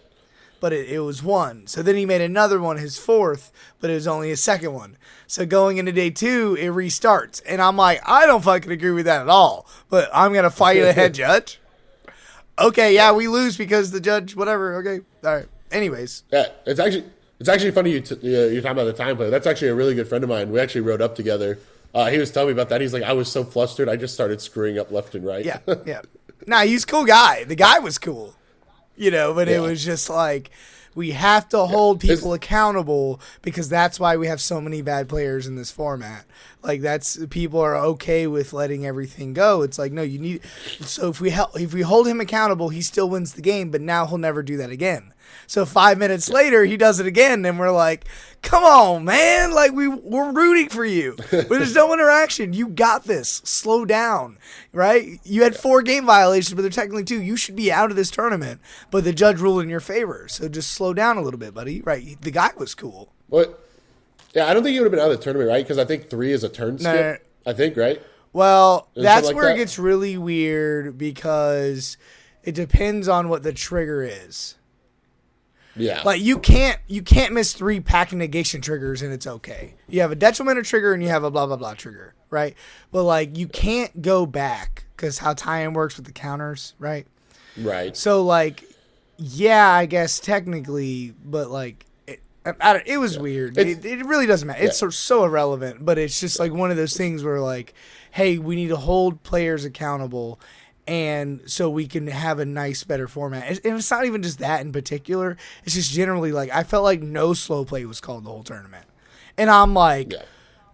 [SPEAKER 1] But it was 1. So then he made another one, his 4th, but it was only his 2nd one. So going into day 2, it restarts. And I'm like, I don't fucking agree with that at all. But I'm going to fight a head judge. Okay, yeah, we lose because the judge, whatever. Okay, all right. Anyways.
[SPEAKER 2] Yeah, it's actually funny you're talking about the time player. That's actually a really good friend of mine. We actually rode up together. He was telling me about that. He's like, I was so flustered, I just started screwing up left and right.
[SPEAKER 1] Yeah. Nah, he's a cool guy. The guy was cool. But it was just we have to hold people accountable because that's why we have so many bad players in this format. People are okay with letting everything go. It's no, you need. So if we hold him accountable, he still wins the game, but now he'll never do that again. So 5 minutes later, he does it again, and we're like, come on, man. We're rooting for you. But there's no interaction. You got this. Slow down, right? You had 4 game violations, but they're technically 2. You should be out of this tournament, but the judge ruled in your favor. So just slow down a little bit, buddy. Right? The guy was cool.
[SPEAKER 2] What? Yeah, I don't think he would have been out of the tournament, right? Because I think 3 is a turn skip. No. I think, right?
[SPEAKER 1] Well, that's where it gets really weird because it depends on what the trigger is.
[SPEAKER 2] Yeah.
[SPEAKER 1] You can't miss 3 pack and negation triggers and it's okay. You have a detrimental trigger and you have a blah blah blah trigger, right? But you can't go back because how tie-in works with the counters, right?
[SPEAKER 2] Right.
[SPEAKER 1] So yeah, I guess technically, but it was weird. It really doesn't matter. It's so irrelevant, but it's just one of those things where hey, we need to hold players accountable. And so we can have a nice, better format. And it's not even just that in particular. It's just generally I felt like no slow play was called the whole tournament. And I'm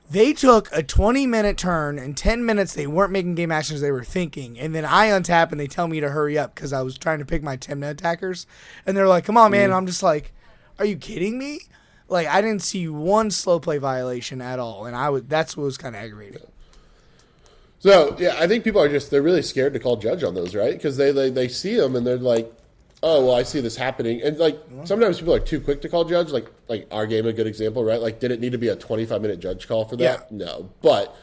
[SPEAKER 1] they took a 20-minute turn. In 10 minutes, they weren't making game actions. They were thinking. And then I untap and they tell me to hurry up because I was trying to pick my 10-minute attackers. And they're like, come on, man. And I'm just like, are you kidding me? I didn't see one slow play violation at all. And that's what was kind of aggravating.
[SPEAKER 2] So, yeah, I think people they're really scared to call judge on those, right? Because they see them and they're like, oh, well, I see this happening. And, like, sometimes people are too quick to call judge. Like our game, a good example, right? Like, did it need to be a 25-minute judge call for that?
[SPEAKER 1] Yeah.
[SPEAKER 2] No. But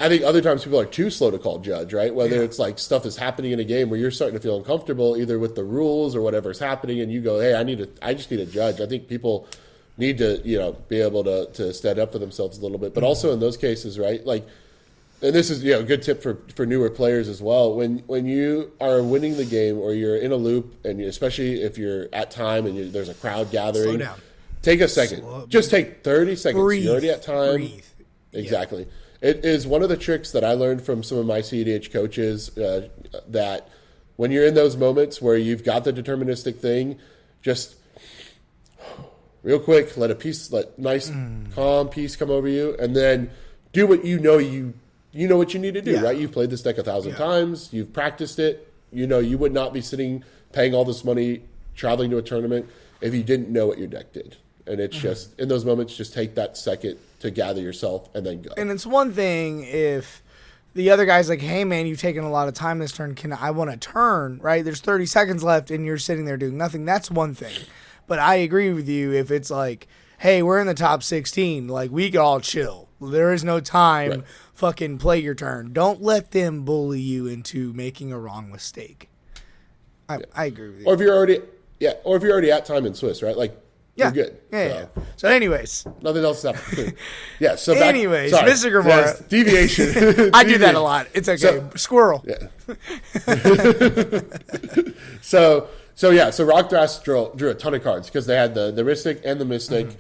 [SPEAKER 2] I think other times people are too slow to call judge, right? Whether it's, like, stuff is happening in a game where you're starting to feel uncomfortable either with the rules or whatever's happening, and you go, hey, I just need a judge. I think people need to, be able to stand up for themselves a little bit. But also in those cases, right, like, and this is a good tip for newer players as well. When you are winning the game or you're in a loop, and especially if you're at time and there's a crowd gathering,
[SPEAKER 1] Slow down.
[SPEAKER 2] take a second. Just take 30 seconds.
[SPEAKER 1] Breathe.
[SPEAKER 2] You're already at time.
[SPEAKER 1] Breathe.
[SPEAKER 2] Exactly. Yeah. It is one of the tricks that I learned from some of my CEDH coaches that when you're in those moments where you've got the deterministic thing, just real quick, let nice, calm peace come over you, and then do what you know what you need to do, right? You've played this deck 1,000 times. You've practiced it. You would not be paying all this money, traveling to a tournament if you didn't know what your deck did. And it's just, in those moments, just take that second to gather yourself and then go.
[SPEAKER 1] And it's one thing if the other guy's like, hey, man, you've taken a lot of time this turn. I want to turn, right? There's 30 seconds left and you're sitting there doing nothing. That's one thing. But I agree with you if it's like, hey, we're in the top 16. Like, we can all chill. There is no time. Right. Fucking play your turn. Don't let them bully you into making a wrong mistake. I agree with you.
[SPEAKER 2] Or if you're already at time in Swiss, right? Like, you're good.
[SPEAKER 1] Yeah. So anyways.
[SPEAKER 2] Nothing else is happening. Yeah. So
[SPEAKER 1] anyways, Mr. Grimora.
[SPEAKER 2] Yes, deviation.
[SPEAKER 1] I do that a lot. It's okay. Squirrel.
[SPEAKER 2] Yeah. So Rockdrass drew a ton of cards because they had the Rhystic and the Mystic.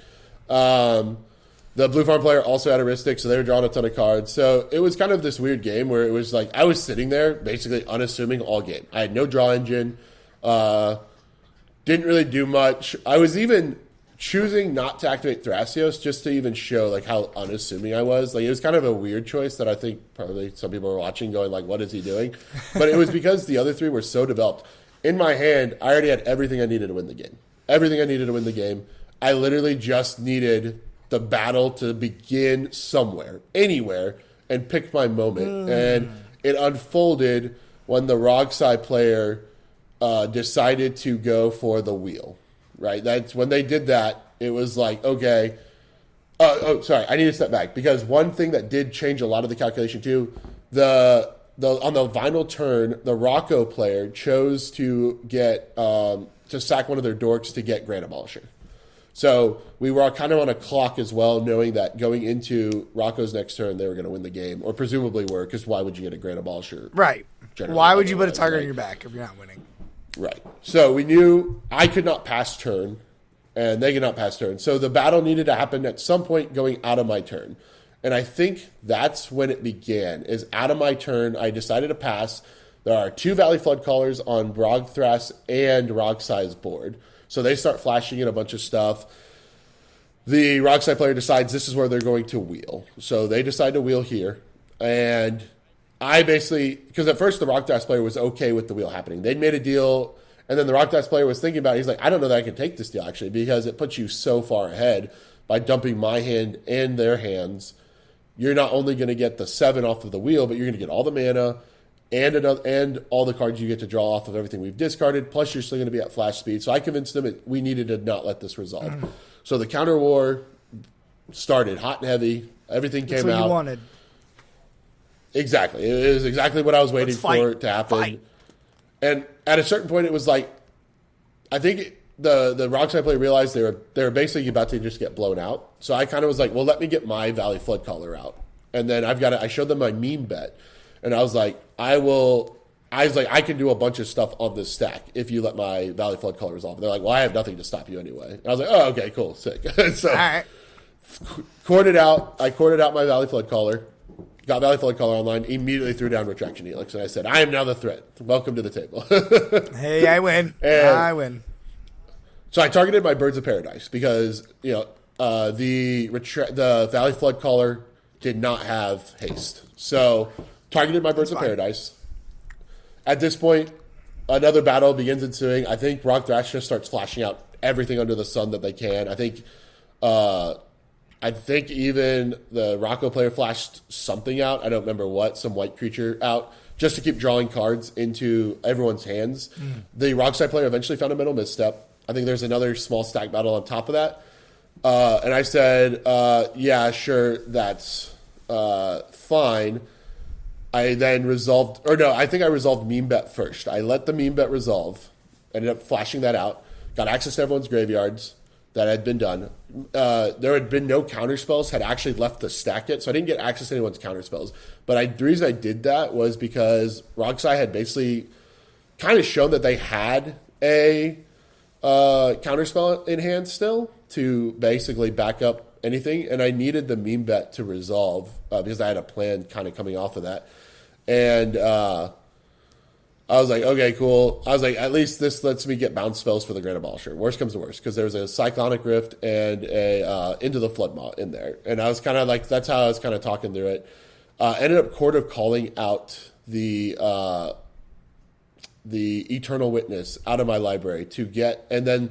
[SPEAKER 2] The Blue Farm player also had a Rhystic, so they were drawing a ton of cards. So it was kind of this weird game where it was like I was sitting there basically unassuming all game. I had no draw engine, didn't really do much. I was even choosing not to activate Thrasios just to even show like how unassuming I was. Like it was kind of a weird choice that I think probably some people were watching going like, what is he doing? But it was because the other three were so developed. In my hand, I already had everything I needed to win the game. Everything I needed to win the game. I literally just needed the battle to begin somewhere, anywhere, and pick my moment. And it unfolded when the Rogsai player decided to go for the wheel, right? That's when they did that. It was like, okay. Sorry, I need to step back because one thing that did change a lot of the calculation too, on the final turn, the Rocco player chose to get to sack one of their dorks to get Grand Abolisher. So we were kind of on a clock as well, knowing that going into Rocco's next turn, they were going to win the game, or presumably were, because why would you get a Grand Abolisher?
[SPEAKER 1] Right. Why would you put a target on your back if you're not winning?
[SPEAKER 2] Right. So we knew I could not pass turn, and they could not pass turn. So the battle needed to happen at some point going out of my turn. And I think that's when it began, is out of my turn, I decided to pass. There are 2 Valley Flood Callers on Brogthras and Rogsai's board. So they start flashing in a bunch of stuff. The Rogsai player decides this is where they're going to wheel. So they decide to wheel here. And I basically, because at first the Rockdash player was okay with the wheel happening. They'd made a deal, and then the Rockdash player was thinking about it. He's like, I don't know that I can take this deal, actually, because it puts you so far ahead by dumping my hand and their hands. You're not only going to get the 7 off of the wheel, but you're going to get all the mana and all the cards you get to draw off of everything we've discarded, plus you're still going to be at flash speed. So I convinced them we needed to not let this resolve. So the counter war started hot and heavy. Everything came out.
[SPEAKER 1] That's what you wanted.
[SPEAKER 2] Exactly. It was exactly what I was waiting for to happen.
[SPEAKER 1] Fight.
[SPEAKER 2] And at a certain point, it was like, I think the Rockside player realized they were basically about to just get blown out. So I kind of was like, well, let me get my Valley Flood Caller out. And then I showed them my meme bet. And I was like, I can do a bunch of stuff on this stack if you let my Valley Flood Caller resolve. They're like, well, I have nothing to stop you anyway. And I was like, oh, okay, cool, sick. So
[SPEAKER 1] all right.
[SPEAKER 2] Corded out my Valley Flood Caller. Got Valley Flood Caller online, immediately threw down Retraction Helix, and I said, I am now the threat. Welcome to the table.
[SPEAKER 1] Hey, I win. I win.
[SPEAKER 2] So I targeted my Birds of Paradise because, the Valley Flood Caller did not have haste. So targeted my Birds of Paradise. At this point, another battle begins ensuing. I think Rock Thrash just starts flashing out everything under the sun that they can. I think I think even the Rocco player flashed something out. I don't remember what, some white creature out, just to keep drawing cards into everyone's hands. The Rockside player eventually found a mental misstep. I think there's another small stack battle on top of that. And I said, yeah, sure, that's fine. I then resolved, or no, I think I resolved meme bet first. I let the meme bet resolve, ended up flashing that out, got access to everyone's graveyards that had been done. There had been no counter spells, had actually left the stack yet, so I didn't get access to anyone's counter spells. But the reason I did that was because Roxai had basically kind of shown that they had a counter spell in hand still to basically back up anything, and I needed the meme bet to resolve because I had a plan kind of coming off of that. And I was like, okay, cool. I was like, at least this lets me get bounce spells for the Grand Abolisher. Worst comes to worst, because there was a Cyclonic Rift and a Into the Floodmaw in there. And I was kind of like, that's how I was kind of talking through it. Ended up Court of calling out the Eternal Witness out of my library to get, and then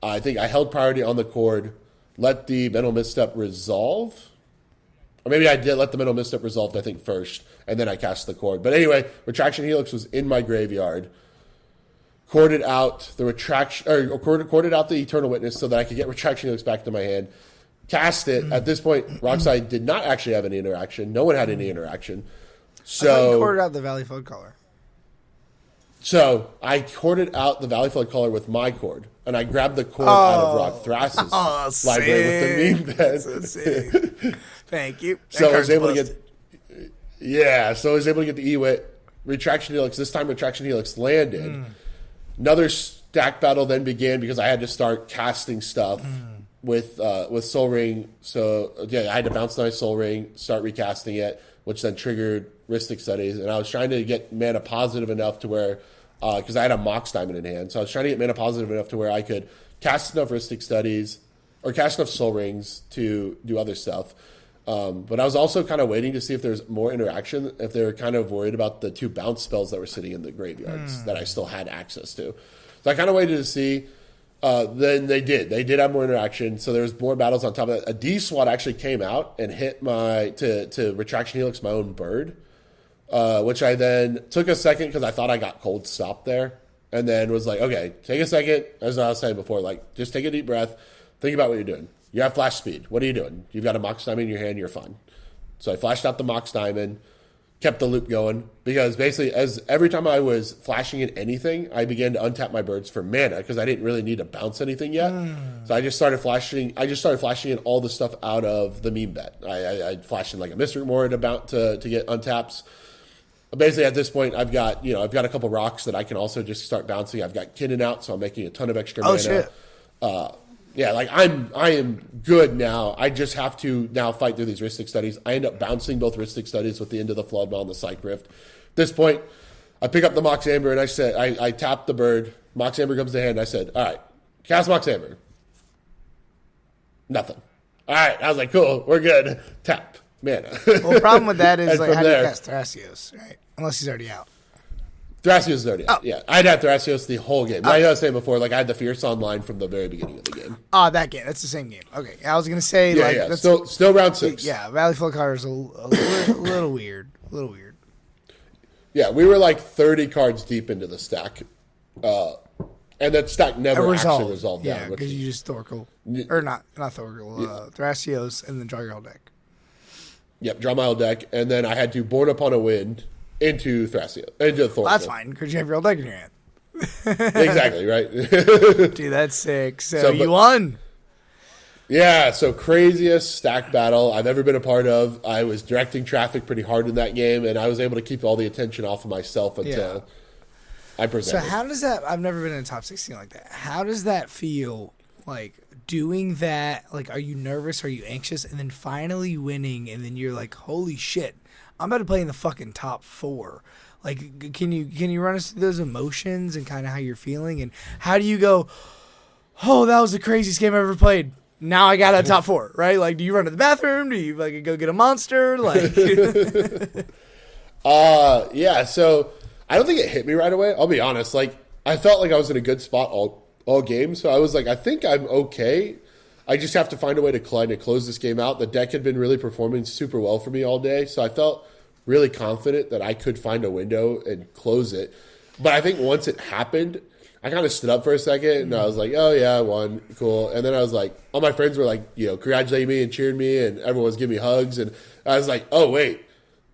[SPEAKER 2] I think I held priority on the Cord, let the Mental Misstep resolve. Or maybe I did let the Mental Misstep resolved, I think, first, and then I cast the Cord. But anyway, Retraction Helix was in my graveyard. Corded out the corded out the Eternal Witness so that I could get Retraction Helix back to my hand. Cast it. At this point, Rockside did not actually have any interaction. No one had any interaction. So
[SPEAKER 1] I thought you corded out the Valley Flood Caller.
[SPEAKER 2] So I corded out the Valley Flood Caller with my cord, and I grabbed the cord out of Rock Thras's library with the meme bet.
[SPEAKER 1] So sick. Thank you.
[SPEAKER 2] So I was able to get, so I was able to get the Ewit, Retraction Helix. This time Retraction Helix landed. Another stack battle then began because I had to start casting stuff with Soul Ring. So yeah, I had to bounce my Soul Ring, start recasting it, which then triggered Rhystic Studies. And I was trying to get mana positive enough to where, because I had a Mox Diamond in hand, so I was trying to get mana positive enough to where I could cast enough Rhystic Studies or cast enough Soul Rings to do other stuff. But I was also kind of waiting to see if there's more interaction, if they were kind of worried about the 2 bounce spells that were sitting in the graveyards that I still had access to. So I kind of waited to see. Then they did. They did have more interaction, so there was more battles on top of that. A D-SWAT actually came out and hit to Retraction Helix my own bird, which I then took a second because I thought I got cold stopped there, and then was like, okay, take a second, as I was saying before, like, just take a deep breath, think about what you're doing. You have flash speed. What are you doing? You've got a Mox Diamond in your hand, you're fine. So I flashed out the Mox Diamond, kept the loop going, because basically as every time I was flashing in anything, I began to untap my birds for mana because I didn't really need to bounce anything yet. So I just started flashing in all the stuff out of the meme bet. I flashed in like a Mystic Moor to get untaps. Basically at this point I've got a couple rocks that I can also just start bouncing. I've got Kinnan out, so I'm making a ton of extra mana.
[SPEAKER 1] Shit.
[SPEAKER 2] Yeah, like I am good now. I just have to now fight through these Rhystic Studies. I end up bouncing both Rhystic Studies with the Into the Floodmaw and the Psych Rift. At this point, I pick up the Mox Amber and I said, I tap the bird. Mox Amber comes to hand. I said, all right, cast Mox Amber. Nothing. All right, I was like, cool, we're good. Tap mana.
[SPEAKER 1] Well, the problem with that is like, how do you
[SPEAKER 2] there,
[SPEAKER 1] cast Thrasios, right? Unless he's already out.
[SPEAKER 2] Thrasios is already out. Yeah, I'd had Thrasios the whole game. Like I was saying before, like I had the Fierce online from the very beginning of the game.
[SPEAKER 1] That game. That's the same game. Okay, I was gonna say that's
[SPEAKER 2] still round 6.
[SPEAKER 1] Yeah, Valley Flood Caller is a little weird. A little weird.
[SPEAKER 2] Yeah, we were like 30 cards deep into the stack, and that stack never actually resolved down.
[SPEAKER 1] Yeah, because you just Thorkel or not Thorkel, Thrasios, and then draw your whole deck.
[SPEAKER 2] Yep, draw my whole deck, and then I had to Born Upon a Wind into Thrasio, into Thorkel.
[SPEAKER 1] That's fine, because you have your whole deck in your hand.
[SPEAKER 2] Exactly, right?
[SPEAKER 1] Dude, that's sick. So you won.
[SPEAKER 2] Yeah, so craziest stack battle I've ever been a part of. I was directing traffic pretty hard in that game, and I was able to keep all the attention off of myself until I presented.
[SPEAKER 1] So how does that, I've never been in a top 16 like that. How does that feel, like, doing that? Like, are you nervous? Are you anxious? And then finally winning, and then you're like, holy shit, I'm about to play in the fucking top 4. Like, can you run us through those emotions and kind of how you're feeling? And how do you go, oh, that was the craziest game I've ever played. Now I got a top 4, right? Like, do you run to the bathroom? Do you, like, go get a monster? Like,
[SPEAKER 2] yeah, so I don't think it hit me right away. I'll be honest. Like, I felt like I was in a good spot all game. So I was like, I think I'm okay. I just have to find a way to close this game out. The deck had been really performing super well for me all day, so I felt really confident that I could find a window and close it. But I think once it happened, I kind of stood up for a second, and I was like, oh, yeah, I won. Cool. And then I was like, all my friends were like, congratulating me and cheering me, and everyone was giving me hugs. And I was like, oh, wait,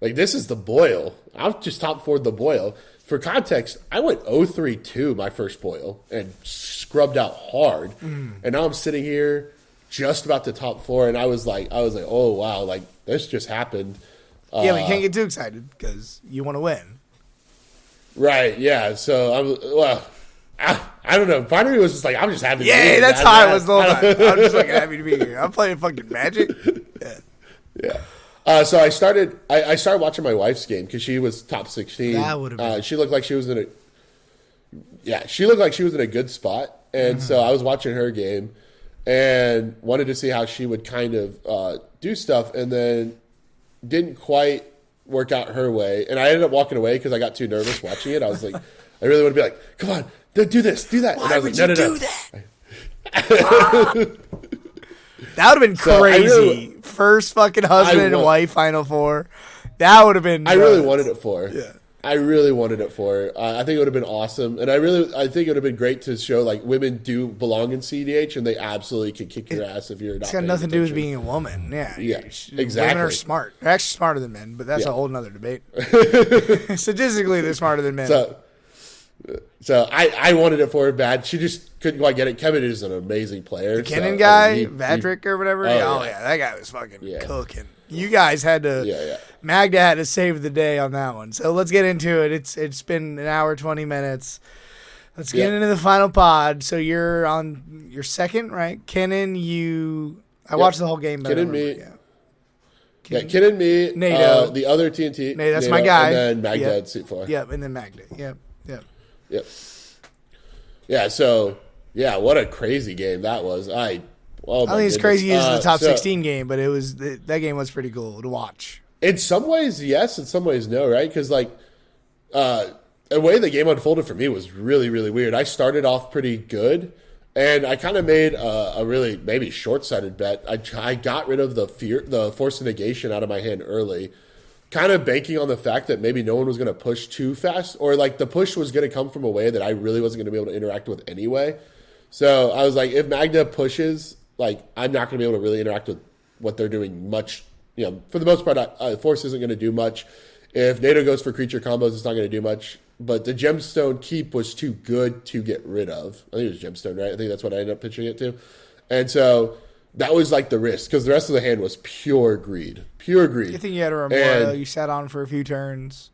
[SPEAKER 2] like this is the boil. I'll just top forward the boil. For context, I went 0-3-2 my first boil and scrubbed out hard. And now I'm sitting here just about to top 4, and I was like, oh, wow, like this just happened.
[SPEAKER 1] Yeah, but you can't get too excited because you want to win.
[SPEAKER 2] Right, yeah. So, I don't know. Part of me was just like, I'm just happy to be here.
[SPEAKER 1] Yeah, that's how I was the whole time. I'm just like happy to be here. I'm playing fucking Magic.
[SPEAKER 2] Yeah. So I started watching my wife's game because she was top 16.
[SPEAKER 1] That would have been.
[SPEAKER 2] She looked like she was in a good spot, and so I was watching her game and wanted to see how she would kind of do stuff, and then didn't quite work out her way, and I ended up walking away because I got too nervous watching it. I was like, I really want to be like, come on, do this, do that.
[SPEAKER 1] Why
[SPEAKER 2] and I was
[SPEAKER 1] would
[SPEAKER 2] like,
[SPEAKER 1] you
[SPEAKER 2] no.
[SPEAKER 1] do that? That would have been crazy. First fucking husband and wife Final Four. That would have been.
[SPEAKER 2] I really wanted it for.
[SPEAKER 1] Yeah.
[SPEAKER 2] I really wanted it for. I think it would have been awesome, and I think it would have been great to show like women do belong in CDH, and they absolutely can kick your ass if you're not.
[SPEAKER 1] It's got nothing to do with being a woman. Yeah,
[SPEAKER 2] exactly.
[SPEAKER 1] Women are smart. They're actually smarter than men, but that's a whole nother debate. Statistically, they're smarter than men.
[SPEAKER 2] So I wanted it for her bad. She just couldn't quite get it. Kevin is an amazing player.
[SPEAKER 1] The Kennen guy, Vadrick or whatever. Oh yeah, that guy was fucking cooking. You guys had to. Magda had to save the day on that one. So let's get into it. It's been an hour 20 minutes. Let's get into the final pod. So you're on your second, right? Kennen, I watched the whole game.
[SPEAKER 2] Kennen, me. Kennen, me.
[SPEAKER 1] NATO.
[SPEAKER 2] The other TNT.
[SPEAKER 1] That's my guy.
[SPEAKER 2] And then Magda at Seat 4.
[SPEAKER 1] Yep, and then Magda. Yep.
[SPEAKER 2] Yeah, so, what a crazy game that was. I think
[SPEAKER 1] it's crazy as the top 16 game, but that game was pretty cool to watch.
[SPEAKER 2] In some ways, yes. In some ways, no, right? Because, the way the game unfolded for me was really, really weird. I started off pretty good, and I kind of made a really maybe short-sighted bet. I got rid of the force of negation out of my hand early, kind of banking on the fact that maybe no one was going to push too fast, or the push was going to come from a way that I really wasn't going to be able to interact with anyway. So I was like, if Magda pushes, I'm not going to be able to really interact with what they're doing much. For the most part, Force isn't going to do much. If NATO goes for creature combos, it's not going to do much. But the Gemstone keep was too good to get rid of. I think it was Gemstone, right? I think that's what I ended up pitching it to. And so that was the risk, because the rest of the hand was pure greed. Pure greed.
[SPEAKER 1] I think you had a Remora. You sat on for a few turns.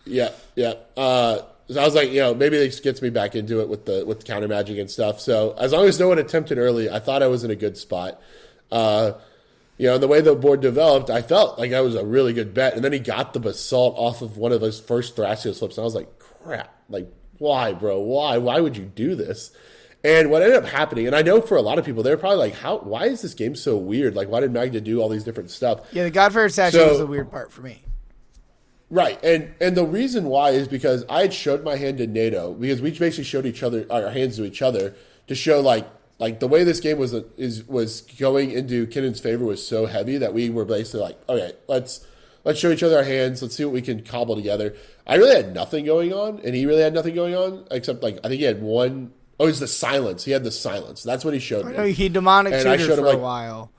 [SPEAKER 2] Yeah. So I was like, maybe this gets me back into it with the counter magic and stuff. So as long as no one attempted early, I thought I was in a good spot. The way the board developed, I felt like that was a really good bet. And then he got the Basalt off of one of those first Thrasios flips. And I was like, crap. Why, bro? Why? Why would you do this? And what ended up happening, and I know for a lot of people, they're probably like, why is this game so weird? Why did Magda do all these different stuff?
[SPEAKER 1] Yeah, the Godfair statue was the weird part for me.
[SPEAKER 2] Right, and the reason why is because I had showed my hand to NATO, because we basically showed our hands to each other to show the way this game was going into Kennen's favor was so heavy that we were basically okay, let's show each other our hands, let's see what we can cobble together. I really had nothing going on, and he really had nothing going on, except I think he had one. Oh, it's the silence. He had the silence. That's what he showed me.
[SPEAKER 1] I know he demonic tutored for a while.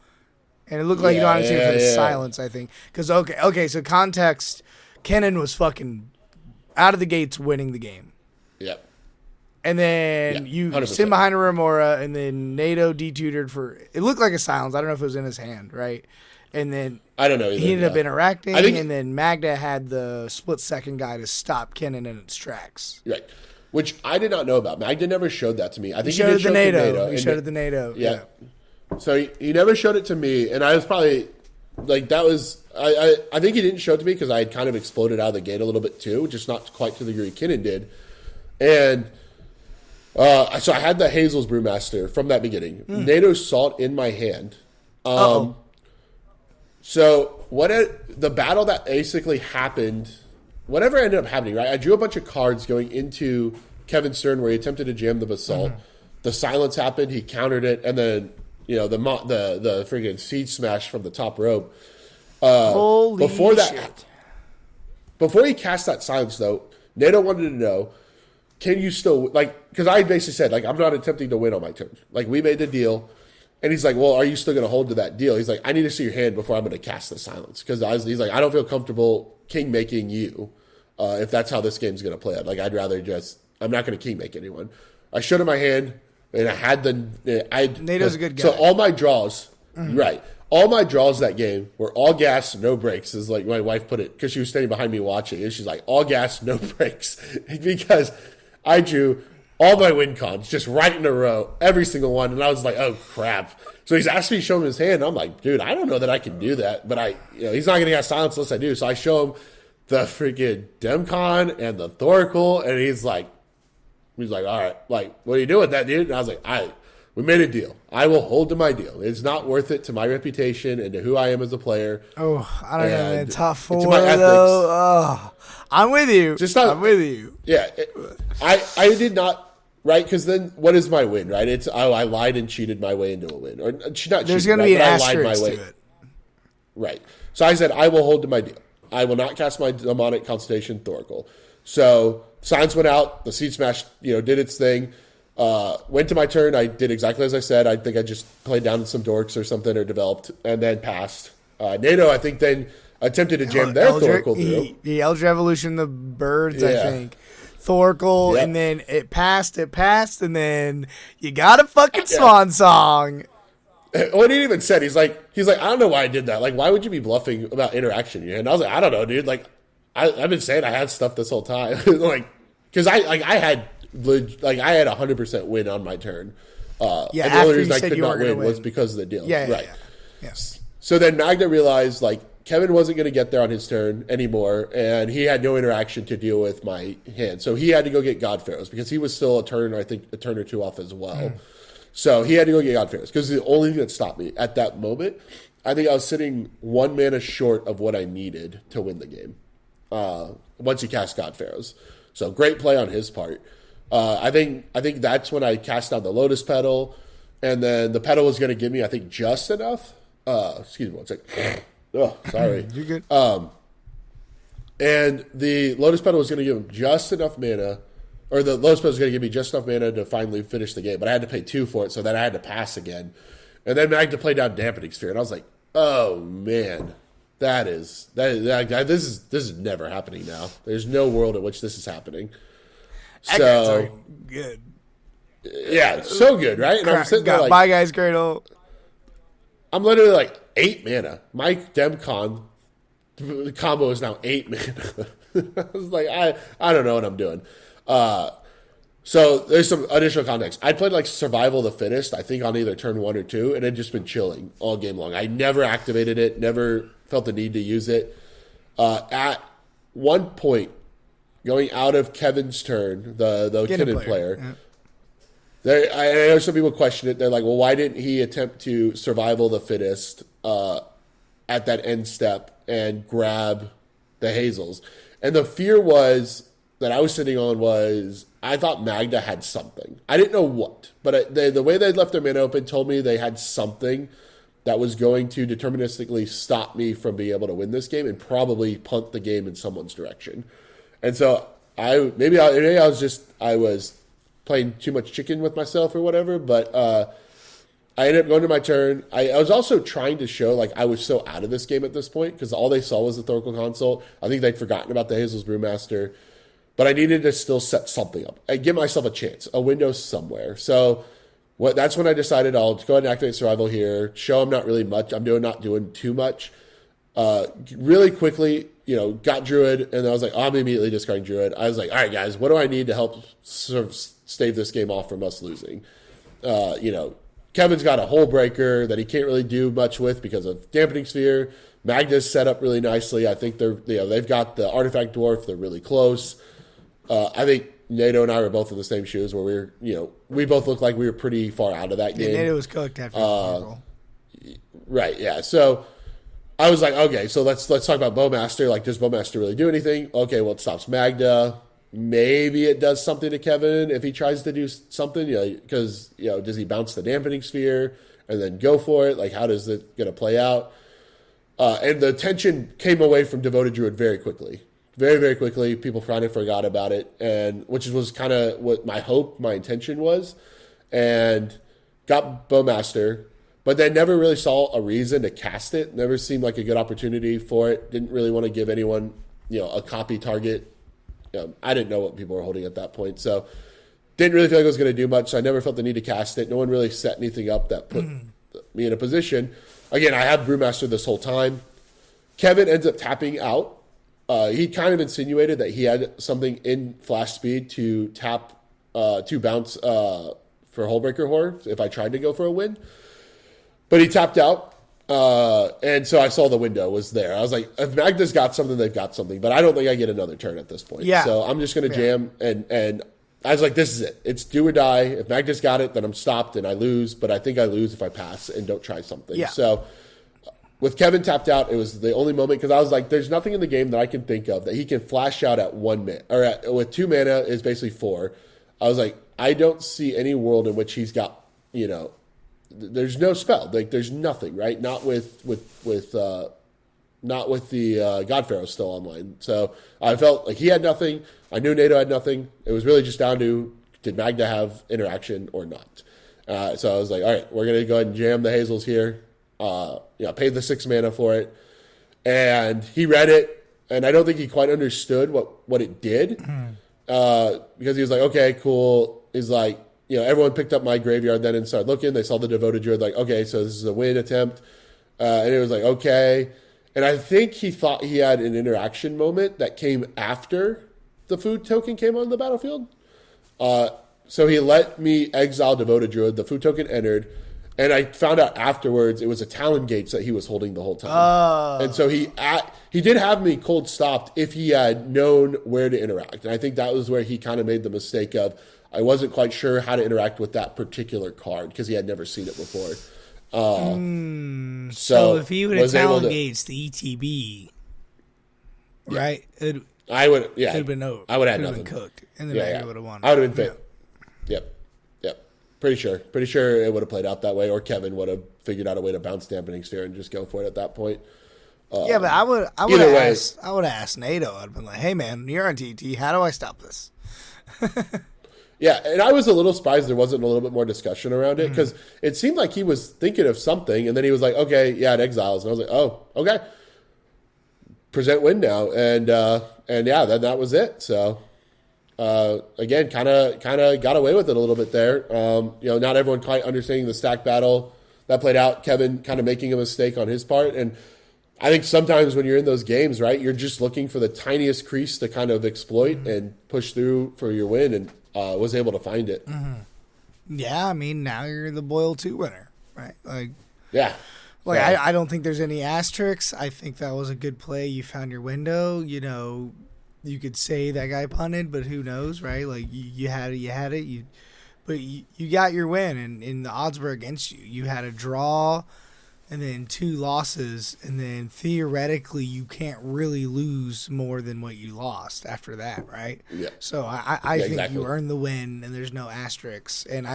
[SPEAKER 1] And it looked like he demonic tutored for the silence, I think. Because, okay, so context, Kennen was fucking out of the gates winning the game.
[SPEAKER 2] Yep.
[SPEAKER 1] And then you sit behind a Remora, and then NATO detutored for, it looked like a silence. I don't know if it was in his hand, right? And then
[SPEAKER 2] I don't know either,
[SPEAKER 1] he ended up interacting, and then Magda had the split-second guy to stop Kennen in its tracks.
[SPEAKER 2] Right. Which I did not know about. Magda never showed that to me. I think
[SPEAKER 1] he showed it to NATO. He showed it to NATO.
[SPEAKER 2] Yeah. So he never showed it to me, and I was probably that was. I think he didn't show it to me because I had kind of exploded out of the gate a little bit too, just not quite to the degree Kennen did. And so I had the Hazel's Brewmaster from that beginning. NATO saw it in my hand. So the battle that basically happened. Whatever ended up happening, right? I drew a bunch of cards going into Kevin Stern where he attempted to jam the Basalt. The silence happened. He countered it, and then the freaking seed smash from the top rope.
[SPEAKER 1] Holy
[SPEAKER 2] before that,
[SPEAKER 1] shit.
[SPEAKER 2] Before he cast that silence, though, Nato wanted to know, can you still, like, because I basically said, like, I'm not attempting to win on my turn. Like, we made the deal. And he's like, well, are you still going to hold to that deal? He's like, I need to see your hand before I'm going to cast the silence. Because he's like, I don't feel comfortable king making you if that's how this game's going to play out. Like, I'd rather I'm not going to king make anyone. I showed him my hand, and I had
[SPEAKER 1] Nato's a good guy.
[SPEAKER 2] So all my draws, right. All my draws that game were all gas, no brakes, is like my wife put it, because she was standing behind me watching. And she's like, all gas, no brakes. Because I drew all my win cons just right in a row, every single one. And I was like, oh, crap. So he's asked me to show him his hand. And I'm like, dude, I don't know that I can do that. But he's not going to get silence unless I do. So I show him the freaking Demcon and the Thoracle. And he's like, all right, like, what are you doing with that, dude? And I was like, we made a deal. I will hold to my deal. It's not worth it to my reputation and to who I am as a player.
[SPEAKER 1] Oh, I don't know, man. Top 4,
[SPEAKER 2] to my ethics.
[SPEAKER 1] though. Oh, I'm with you. I'm with you.
[SPEAKER 2] Yeah. I did not, right? Because then what is my win, right? It's, I lied and cheated my way into a win. Or not
[SPEAKER 1] There's going to be an asterisk to it.
[SPEAKER 2] Right. So I said, I will hold to my deal. I will not cast my demonic constellation Thoracle. So signs went out. The seed smash, did its thing. Went to my turn. I did exactly as I said. I think I just played down some dorks or something or developed and then passed. Nato, I think, then attempted to jam their Thoracle through.
[SPEAKER 1] The Eldritch Evolution, the birds, I think. Thoracle, and then it passed, and then you got a fucking swan song.
[SPEAKER 2] What he even said, he's like, I don't know why I did that. Like, why would you be bluffing about interaction? And I was like, I don't know, dude. Like, I've been saying I had stuff this whole time. Like, because I had 100% win on my turn. And the only reason I could not win was because of the deal.
[SPEAKER 1] Yeah,
[SPEAKER 2] right.
[SPEAKER 1] Yeah. Yes.
[SPEAKER 2] So then Magda realized, like, Kevin wasn't going to get there on his turn anymore, and he had no interaction to deal with my hand. So he had to go get God Pharaohs because he was still a turn or two off as well. So he had to go get God Pharaohs because the only thing that stopped me at that moment, I think I was sitting 1 mana short of what I needed to win the game once he cast God Pharaohs. So great play on his part. I think that's when I cast down the Lotus Petal, and then the Petal was going to give me, I think, just enough. Excuse me one second. Oh, sorry.
[SPEAKER 1] You're good.
[SPEAKER 2] And the Lotus Petal was going to give him just enough mana, or the Lotus Petal was going to give me just enough mana to finally finish the game, but I had to pay 2 for it, so then I had to pass again. And then I had to play down Dampening Sphere, and I was like, oh, man. This is never happening now. There's no world in which this is happening. So
[SPEAKER 1] good.
[SPEAKER 2] Yeah, so good, right? And I'm sitting there like,
[SPEAKER 1] bye guys, Cradle.
[SPEAKER 2] I'm literally like 8 mana. My Demcon combo is now 8 mana. I was like, I don't know what I'm doing. So there's some additional context. I played like Survival of the Fittest, I think on either turn 1 or 2, and it had just been chilling all game long. I never activated it, never felt the need to use it. At one point, going out of Kevin's turn, the Kinnan player, I know some people question it. They're like, well, why didn't he attempt to Survival the Fittest at that end step and grab the Hazels? And the fear was that I was sitting on was I thought Magda had something. I didn't know what, but the way they left their mana open told me they had something that was going to deterministically stop me from being able to win this game and probably punt the game in someone's direction. And so I was playing too much chicken with myself or whatever, but I ended up going to my turn. I was also trying to show like I was so out of this game at this point because all they saw was the Thoracle Consult. I think they'd forgotten about the Hazel's Brewmaster, but I needed to still set something up and give myself a chance, a window somewhere. So that's when I decided I'll go ahead and activate Survival here, show I'm not really much. I'm not doing too much. Really quickly, got Druid, and I was like, I'm immediately discarding Druid. I was like, all right, guys, what do I need to help sort of stave this game off from us losing? Kevin's got a Hull Breaker that he can't really do much with because of Dampening Sphere. Magda's set up really nicely. I think they've got the Artifact Dwarf. They're really close. I think Nato and I were both in the same shoes where we both looked like we were pretty far out of that game.
[SPEAKER 1] Nato was cooked after
[SPEAKER 2] right, yeah. So I was like, okay, so let's talk about Bowmaster. Like, does Bowmaster really do anything? Okay, well, it stops Magda. Maybe it does something to Kevin if he tries to do something, because, does he bounce the Dampening Sphere? and then go for it? Like, how does it going to play out? And the attention came away from Devoted Druid very quickly. Very, very quickly. People kind of forgot about it, and which was kind of what my hope, my intention was. And got Bowmaster, but then never really saw a reason to cast it. Never seemed like a good opportunity for it. Didn't really want to give anyone, a copy target. I didn't know what people were holding at that point, so didn't really feel like I was going to do much. So I never felt the need to cast it. No one really set anything up that put me in a position. Again, I had Brewmaster this whole time. Kevin ends up tapping out. He kind of insinuated that he had something in Flash Speed to tap, to bounce for Hullbreaker Horror if I tried to go for a win. But he tapped out. And so I saw the window was there. I was like, if Magda's got something, they've got something. But I don't think I get another turn at this point.
[SPEAKER 1] Yeah.
[SPEAKER 2] So I'm just going to jam. And I was like, this is it. It's do or die. If Magda's got it, then I'm stopped and I lose. But I think I lose if I pass and don't try something.
[SPEAKER 1] Yeah.
[SPEAKER 2] So with Kevin tapped out, it was the only moment because I was like, there's nothing in the game that I can think of that he can flash out at 1 minute. Or with 2 mana is basically 4. I was like, I don't see any world in which he's got, there's no spell. Like there's nothing, right? Not with the God Pharaoh still online. So I felt like he had nothing. I knew NATO had nothing. It was really just down to did Magda have interaction or not. So I was like, all right, we're gonna go ahead and jam the Hazels here. Paid the 6 mana for it, and he read it, and I don't think he quite understood what it did, because he was like, okay, cool. He's like, everyone picked up my graveyard then and started looking. They saw the Devoted Druid, like, okay, so this is a win attempt. And it was like, okay. And I think he thought he had an interaction moment that came after the food token came on the battlefield. So he let me exile Devoted Druid. The food token entered. And I found out afterwards it was a Talon Gates that he was holding the whole time.
[SPEAKER 1] Oh.
[SPEAKER 2] And so he did have me cold stopped if he had known where to interact. And I think that was where he kind of made the mistake of, I wasn't quite sure how to interact with that particular card because he had never seen it before.
[SPEAKER 1] So if he would have Talon Gates the ETB, right?
[SPEAKER 2] I would, yeah.
[SPEAKER 1] It would have been over.
[SPEAKER 2] I would have had nothing.
[SPEAKER 1] Been cooked. And the Magda would have won.
[SPEAKER 2] I would have been fit. Yep. Pretty sure it would have played out that way, or Kevin would have figured out a way to bounce Dampening Sphere and just go for it at that point.
[SPEAKER 1] Yeah, but I would have asked NATO. I'd have been like, hey man, you're on TT. How do I stop this?
[SPEAKER 2] Yeah, and I was a little surprised there wasn't a little bit more discussion around it because it seemed like he was thinking of something, and then he was like, okay, yeah, it exiles. And I was like, oh, okay. Present win now. And yeah, then that was it. So, again, kind of got away with it a little bit there. Not everyone quite understanding the stack battle that played out. Kevin kind of making a mistake on his part. And I think sometimes when you're in those games, right, you're just looking for the tiniest crease to kind of exploit and push through for your win, and was able to find it.
[SPEAKER 1] Yeah, I mean, now you're the Boil 2 winner, right? Like,
[SPEAKER 2] yeah.
[SPEAKER 1] I don't think there's any asterisks. I think that was a good play. You found your window. You could say that guy punted, but who knows, right? Like, you had it. But you got your win, and the odds were against you. You had a draw and then 2 losses, and then theoretically you can't really lose more than what you lost after that, right?
[SPEAKER 2] Yeah.
[SPEAKER 1] So I think exactly. You earned the win, and there's no asterisks. And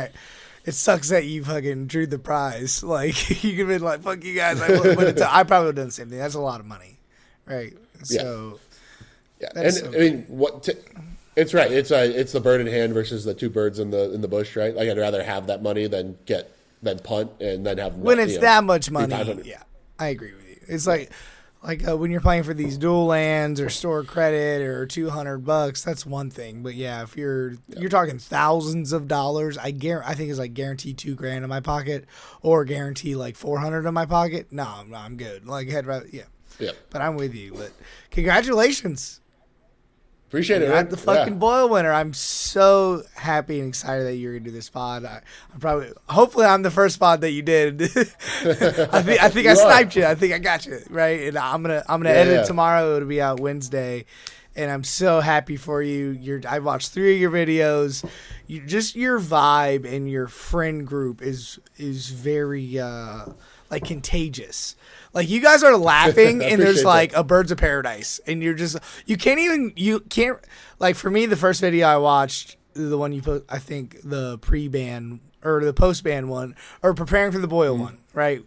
[SPEAKER 1] it sucks that you fucking drew the prize. Like, you could have been like, fuck you guys. I probably would have done the same thing. That's a lot of money, right? So,
[SPEAKER 2] yeah. And so I mean, it's right. It's the bird in hand versus the 2 birds in the bush, right? Like, I'd rather have that money than punt and then have
[SPEAKER 1] when it's that much money. Yeah, I agree with you. It's like when you're playing for these dual lands or store credit or $200, that's one thing. But yeah, if you're talking thousands of dollars, I think it's like guarantee $2,000 in my pocket or guarantee like $400 in my pocket. No, I'm good. Like, yeah. But I'm with you. But congratulations.
[SPEAKER 2] Appreciate it.
[SPEAKER 1] I'm the fucking Boil winner. I'm so happy and excited that you're gonna do this pod. Hopefully I'm the first pod that you did. I think I sniped you. I think I got you right. And I'm gonna edit it tomorrow. It'll be out Wednesday, and I'm so happy for you. I watched 3 of your videos. Just your vibe and your friend group is very like contagious. Like, you guys are laughing and there's like a Birds of Paradise, and you can't like, for me, the first video I watched, the one you put, I think the pre-ban or the post-band one, or preparing for the Boyle one, right?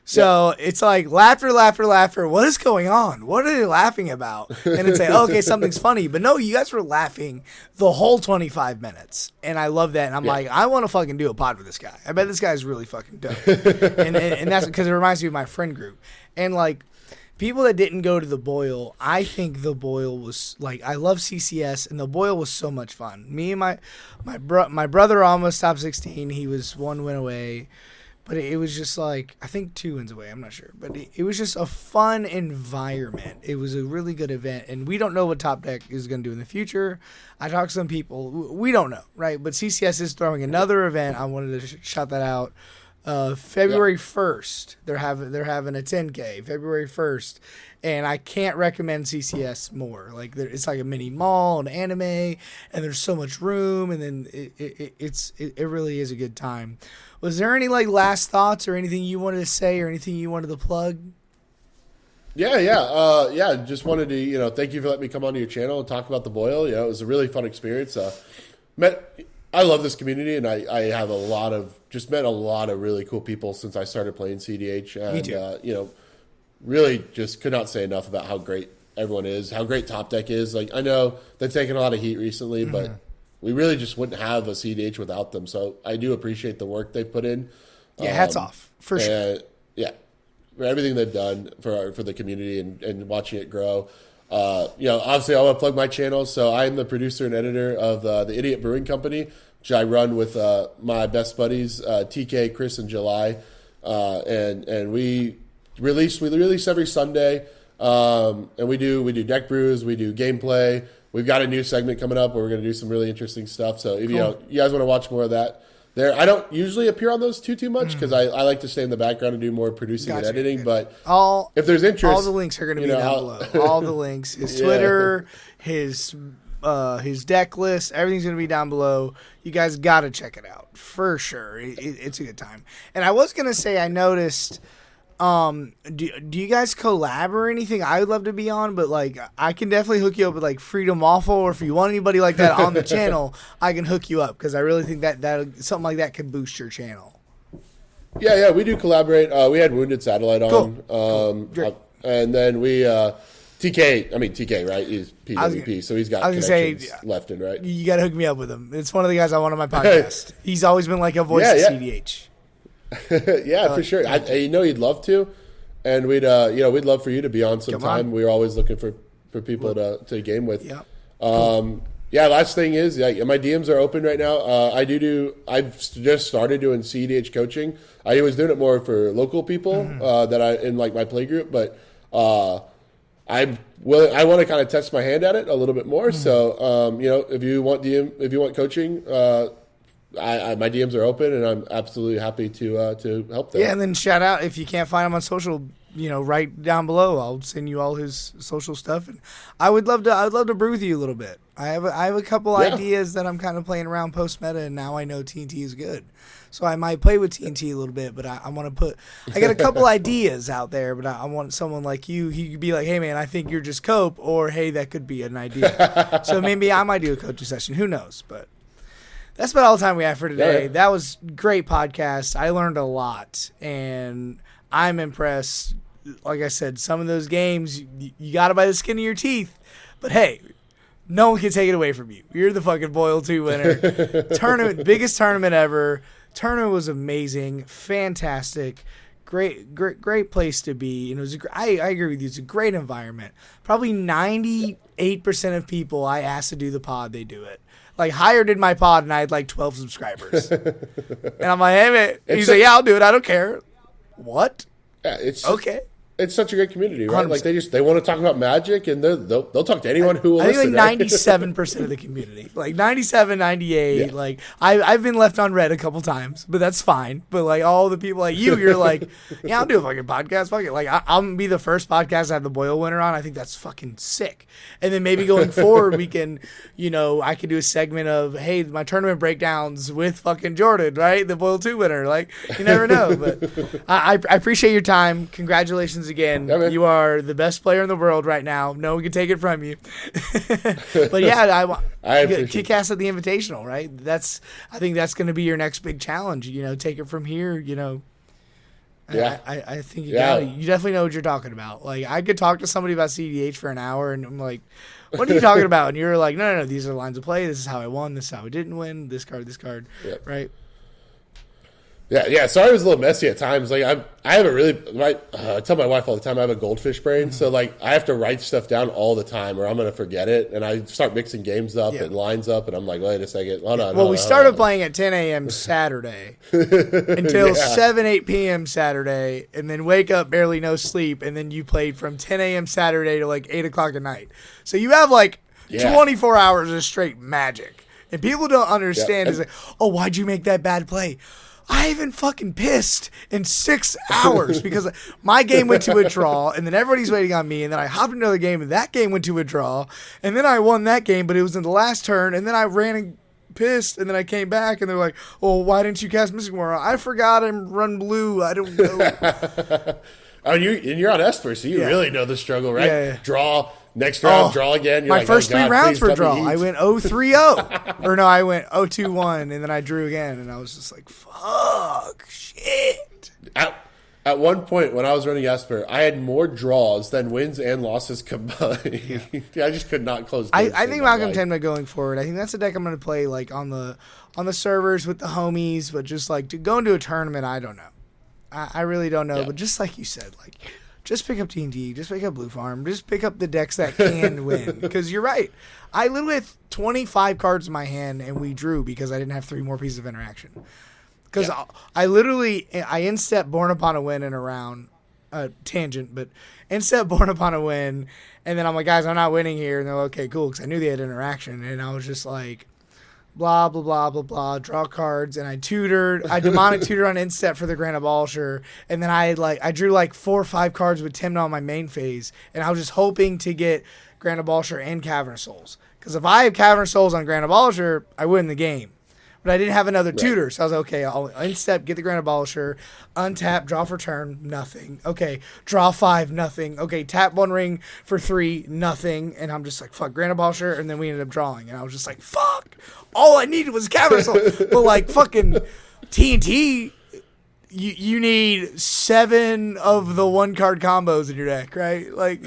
[SPEAKER 1] So it's like laughter, laughter, laughter. What is going on? What are they laughing about? And it's like, okay, something's funny. But no, you guys were laughing the whole 25 minutes. And I love that. And I'm like, I want to fucking do a pod with this guy. I bet this guy's really fucking dope. and that's because it reminds me of my friend group. And like people that didn't go to the Boyle, I think the Boyle was like, I love CCS and the Boyle was so much fun. Me and my brother almost top 16. He was 1 win away. But it was just like, I think 2 wins away. I'm not sure. But it was just a fun environment. It was a really good event. And we don't know what Top Deck is going to do in the future. I talked to some people. We don't know, right? But CCS is throwing another event. I wanted to shout that out. February 1st, they're having a 10K, February 1st. And I can't recommend CCS more. Like it's like a mini mall, an anime, and there's so much room. And then it really is a good time. Was there any like last thoughts or anything you wanted to say or anything you wanted to plug?
[SPEAKER 2] Yeah. Just wanted to, thank you for letting me come onto your channel and talk about the Boyle. It was a really fun experience. I love this community, and I have met a lot of really cool people since I started playing CDH. And,
[SPEAKER 1] me too.
[SPEAKER 2] Really just could not say enough about how great everyone is, how great Top Deck is. Like I know they've taken a lot of heat recently, but we really just wouldn't have a CDH without them. So I do appreciate the work they've put in.
[SPEAKER 1] Yeah, hats off for sure.
[SPEAKER 2] Yeah, for everything they've done for the community and watching it grow. Obviously I want to plug my channel. So I'm the producer and editor of the Idiot Brewing Company, which I run with my best buddies, TK, Chris, and July. And we release every Sunday. And we do deck brews, we do gameplay. We've got a new segment coming up where we're going to do some really interesting stuff. So if you guys want to watch more of that, I don't usually appear on those too much because I like to stay in the background and do more producing and editing. But if there's interest,
[SPEAKER 1] all the links are going to be down below. All the links, his Twitter, his deck list, everything's going to be down below. You guys got to check it out for sure. It's a good time. And I was going to say, I noticed. Do you guys collab or anything? I would love to be on, but like I can definitely hook you up with like Freedom Waffle, or if you want anybody like that on the channel, I can hook you up because I really think that something like that could boost your channel.
[SPEAKER 2] Yeah, we do collaborate. We had Wounded Satellite on,
[SPEAKER 1] cool.
[SPEAKER 2] And then we TK, right? He's PWP, so he's got connections left and right.
[SPEAKER 1] You got to hook me up with him. It's one of the guys I want on my podcast. He's always been like a voice of CDH.
[SPEAKER 2] For sure. I he'd love to, and we'd love for you to be on sometime. We're always looking for people to game with. Last thing is, my DMs are open right now. I've just started doing CDH coaching. I was doing it more for local people that I in like my play group, but I want to kind of test my hand at it a little bit more. So if you want coaching. My DMs are open, and I'm absolutely happy to help them.
[SPEAKER 1] Yeah, and then shout out if you can't find him on social, right down below. I'll send you all his social stuff, and I would love to brew with you a little bit. I have a couple ideas that I'm kind of playing around post meta, and now I know TNT is good, so I might play with TNT a little bit. But I want to I got a couple ideas out there, but I want someone like you. He could be like, hey man, I think you're just cope, or hey, that could be an idea. So maybe I might do a coaching session. Who knows? But that's about all the time we have for today. That was great podcast. I learned a lot, and I'm impressed. Like I said, some of those games, you got to by the skin of your teeth. But, hey, no one can take it away from you. You're the fucking Boyle 2 winner. Biggest tournament ever. Tournament was amazing. Fantastic. Great place to be. And it was I agree with you. It's a great environment. Probably 98% of people I asked to do the pod, they do it. Like, Higher did my pod, and I had, 12 subscribers. And I'm like, hey, man. He's like, yeah, I'll do it. I don't care. What?
[SPEAKER 2] Yeah, it's
[SPEAKER 1] okay.
[SPEAKER 2] It's such a great community, right? 100%. Like, they want to talk about Magic, and they'll talk to anyone who will listen.
[SPEAKER 1] I think 97% of the community. 97, 98. Yeah. I've been left on red a couple times, but that's fine. But, all the people like you're like, yeah, I'll do a fucking podcast. Fuck it. I'm going to be the first podcast to have the Boyle winner on. I think that's fucking sick. And then maybe going forward, we can, I could do a segment of, hey, my tournament breakdowns with fucking Jordan, right? The Boyle 2 winner. You never know. But I appreciate your time. Congratulations again,
[SPEAKER 2] Yeah, man.
[SPEAKER 1] you are the best player in the world right now. No one can take it from you. But yeah,
[SPEAKER 2] I appreciate
[SPEAKER 1] kick ass at the Invitational, right? I think that's going to be your next big challenge. Take it from here.
[SPEAKER 2] Yeah.
[SPEAKER 1] I think you definitely know what you're talking about. Like, I could talk to somebody about CDH for an hour, and I'm like, what are you talking about? And you're like, no, these are the lines of play. This is how I won. This is how I didn't win. This card,
[SPEAKER 2] Yep.
[SPEAKER 1] right?
[SPEAKER 2] Yeah. Sorry, it was a little messy at times. Like I have a really. I tell my wife all the time I have a goldfish brain, so like I have to write stuff down all the time, or I'm gonna forget it, and I start mixing games up and lines up, and I'm like, wait a second, hold on.
[SPEAKER 1] Well, we started playing at 10 a.m. Saturday until 8 p.m. Saturday, and then wake up barely no sleep, and then you played from 10 a.m. Saturday to like 8 o'clock at night. So you have like 24 hours of straight magic, and people don't understand. Is like, oh, why'd you make that bad play? I haven't fucking pissed in 6 hours because my game went to a draw, and then everybody's waiting on me, and then I hopped into another game, and that game went to a draw, and then I won that game, but it was in the last turn, and then I ran and pissed, and then I came back, and they're like, oh, why didn't you cast Mystic Moral? I forgot I'm run blue. I don't know.
[SPEAKER 2] Oh, you're on Esper, so you really know the struggle, right?
[SPEAKER 1] Yeah.
[SPEAKER 2] Draw. Next round, draw again. You're
[SPEAKER 1] my
[SPEAKER 2] like,
[SPEAKER 1] first 3 rounds were draw. I
[SPEAKER 2] Heat.
[SPEAKER 1] went 0-3-0. Or no, I went 0-2-1, and then I drew again, and I was just like, fuck, shit.
[SPEAKER 2] At one point when I was running Esper, I had more draws than wins and losses combined. I just could not close.
[SPEAKER 1] I think Malcolm Tenma going forward. I think that's a deck I'm going to play like on the servers with the homies, but just like to go into a tournament, I don't know. I really don't know. Yeah. But just like you said, like just pick up TNT, just pick up Blue Farm, just pick up the decks that can win. Because you're right. I literally had 25 cards in my hand and we drew because I didn't have 3 more pieces of interaction. Because I instep Born Upon a Win in a round, tangent, but instep Born Upon a Win, and then I'm like, guys, I'm not winning here. And they're like, okay, cool, because I knew they had interaction. And I was just like, blah, blah, blah, blah, blah, draw cards. And I demonic tutored on instep for the Grand Abolsher. And then I drew like 4 or 5 cards with Tymna on my main phase. And I was just hoping to get Grand Abolsher and Cavern of Souls. Because if I have Cavern of Souls on Grand Abolsher, I win the game. But I didn't have another tutor, so I was like, okay, I'll instep, get the Grand Abolsher, untap, draw for turn, nothing. Okay, draw 5, nothing. Okay, tap 1 ring for 3, nothing. And I'm just like, fuck, Grand Abolsher, and then we ended up drawing. And I was just like, fuck, all I needed was Cavern Soul. But like fucking TNT, you need 7 of the 1-card combos in your deck, right? Like,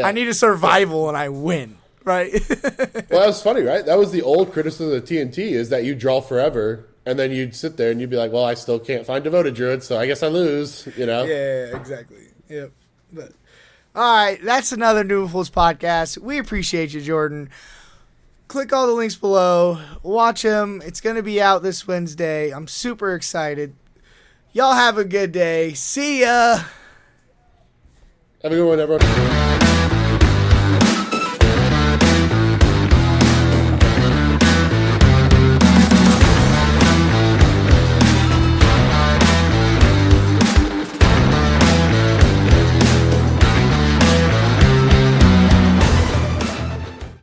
[SPEAKER 1] I need a survival and I win. Right.
[SPEAKER 2] Well, that was funny, right? That was the old criticism of TNT is that you draw forever, and then you'd sit there and you'd be like, well, I still can't find Devoted Druid, so I guess I lose, you know?
[SPEAKER 1] Yeah, exactly. Yep. But all right, that's another Noofuls podcast. We appreciate you, Jordan. Click all the links below. Watch them. It's going to be out this Wednesday. I'm super excited. Y'all have a good day. See ya.
[SPEAKER 2] Have a good one, everyone.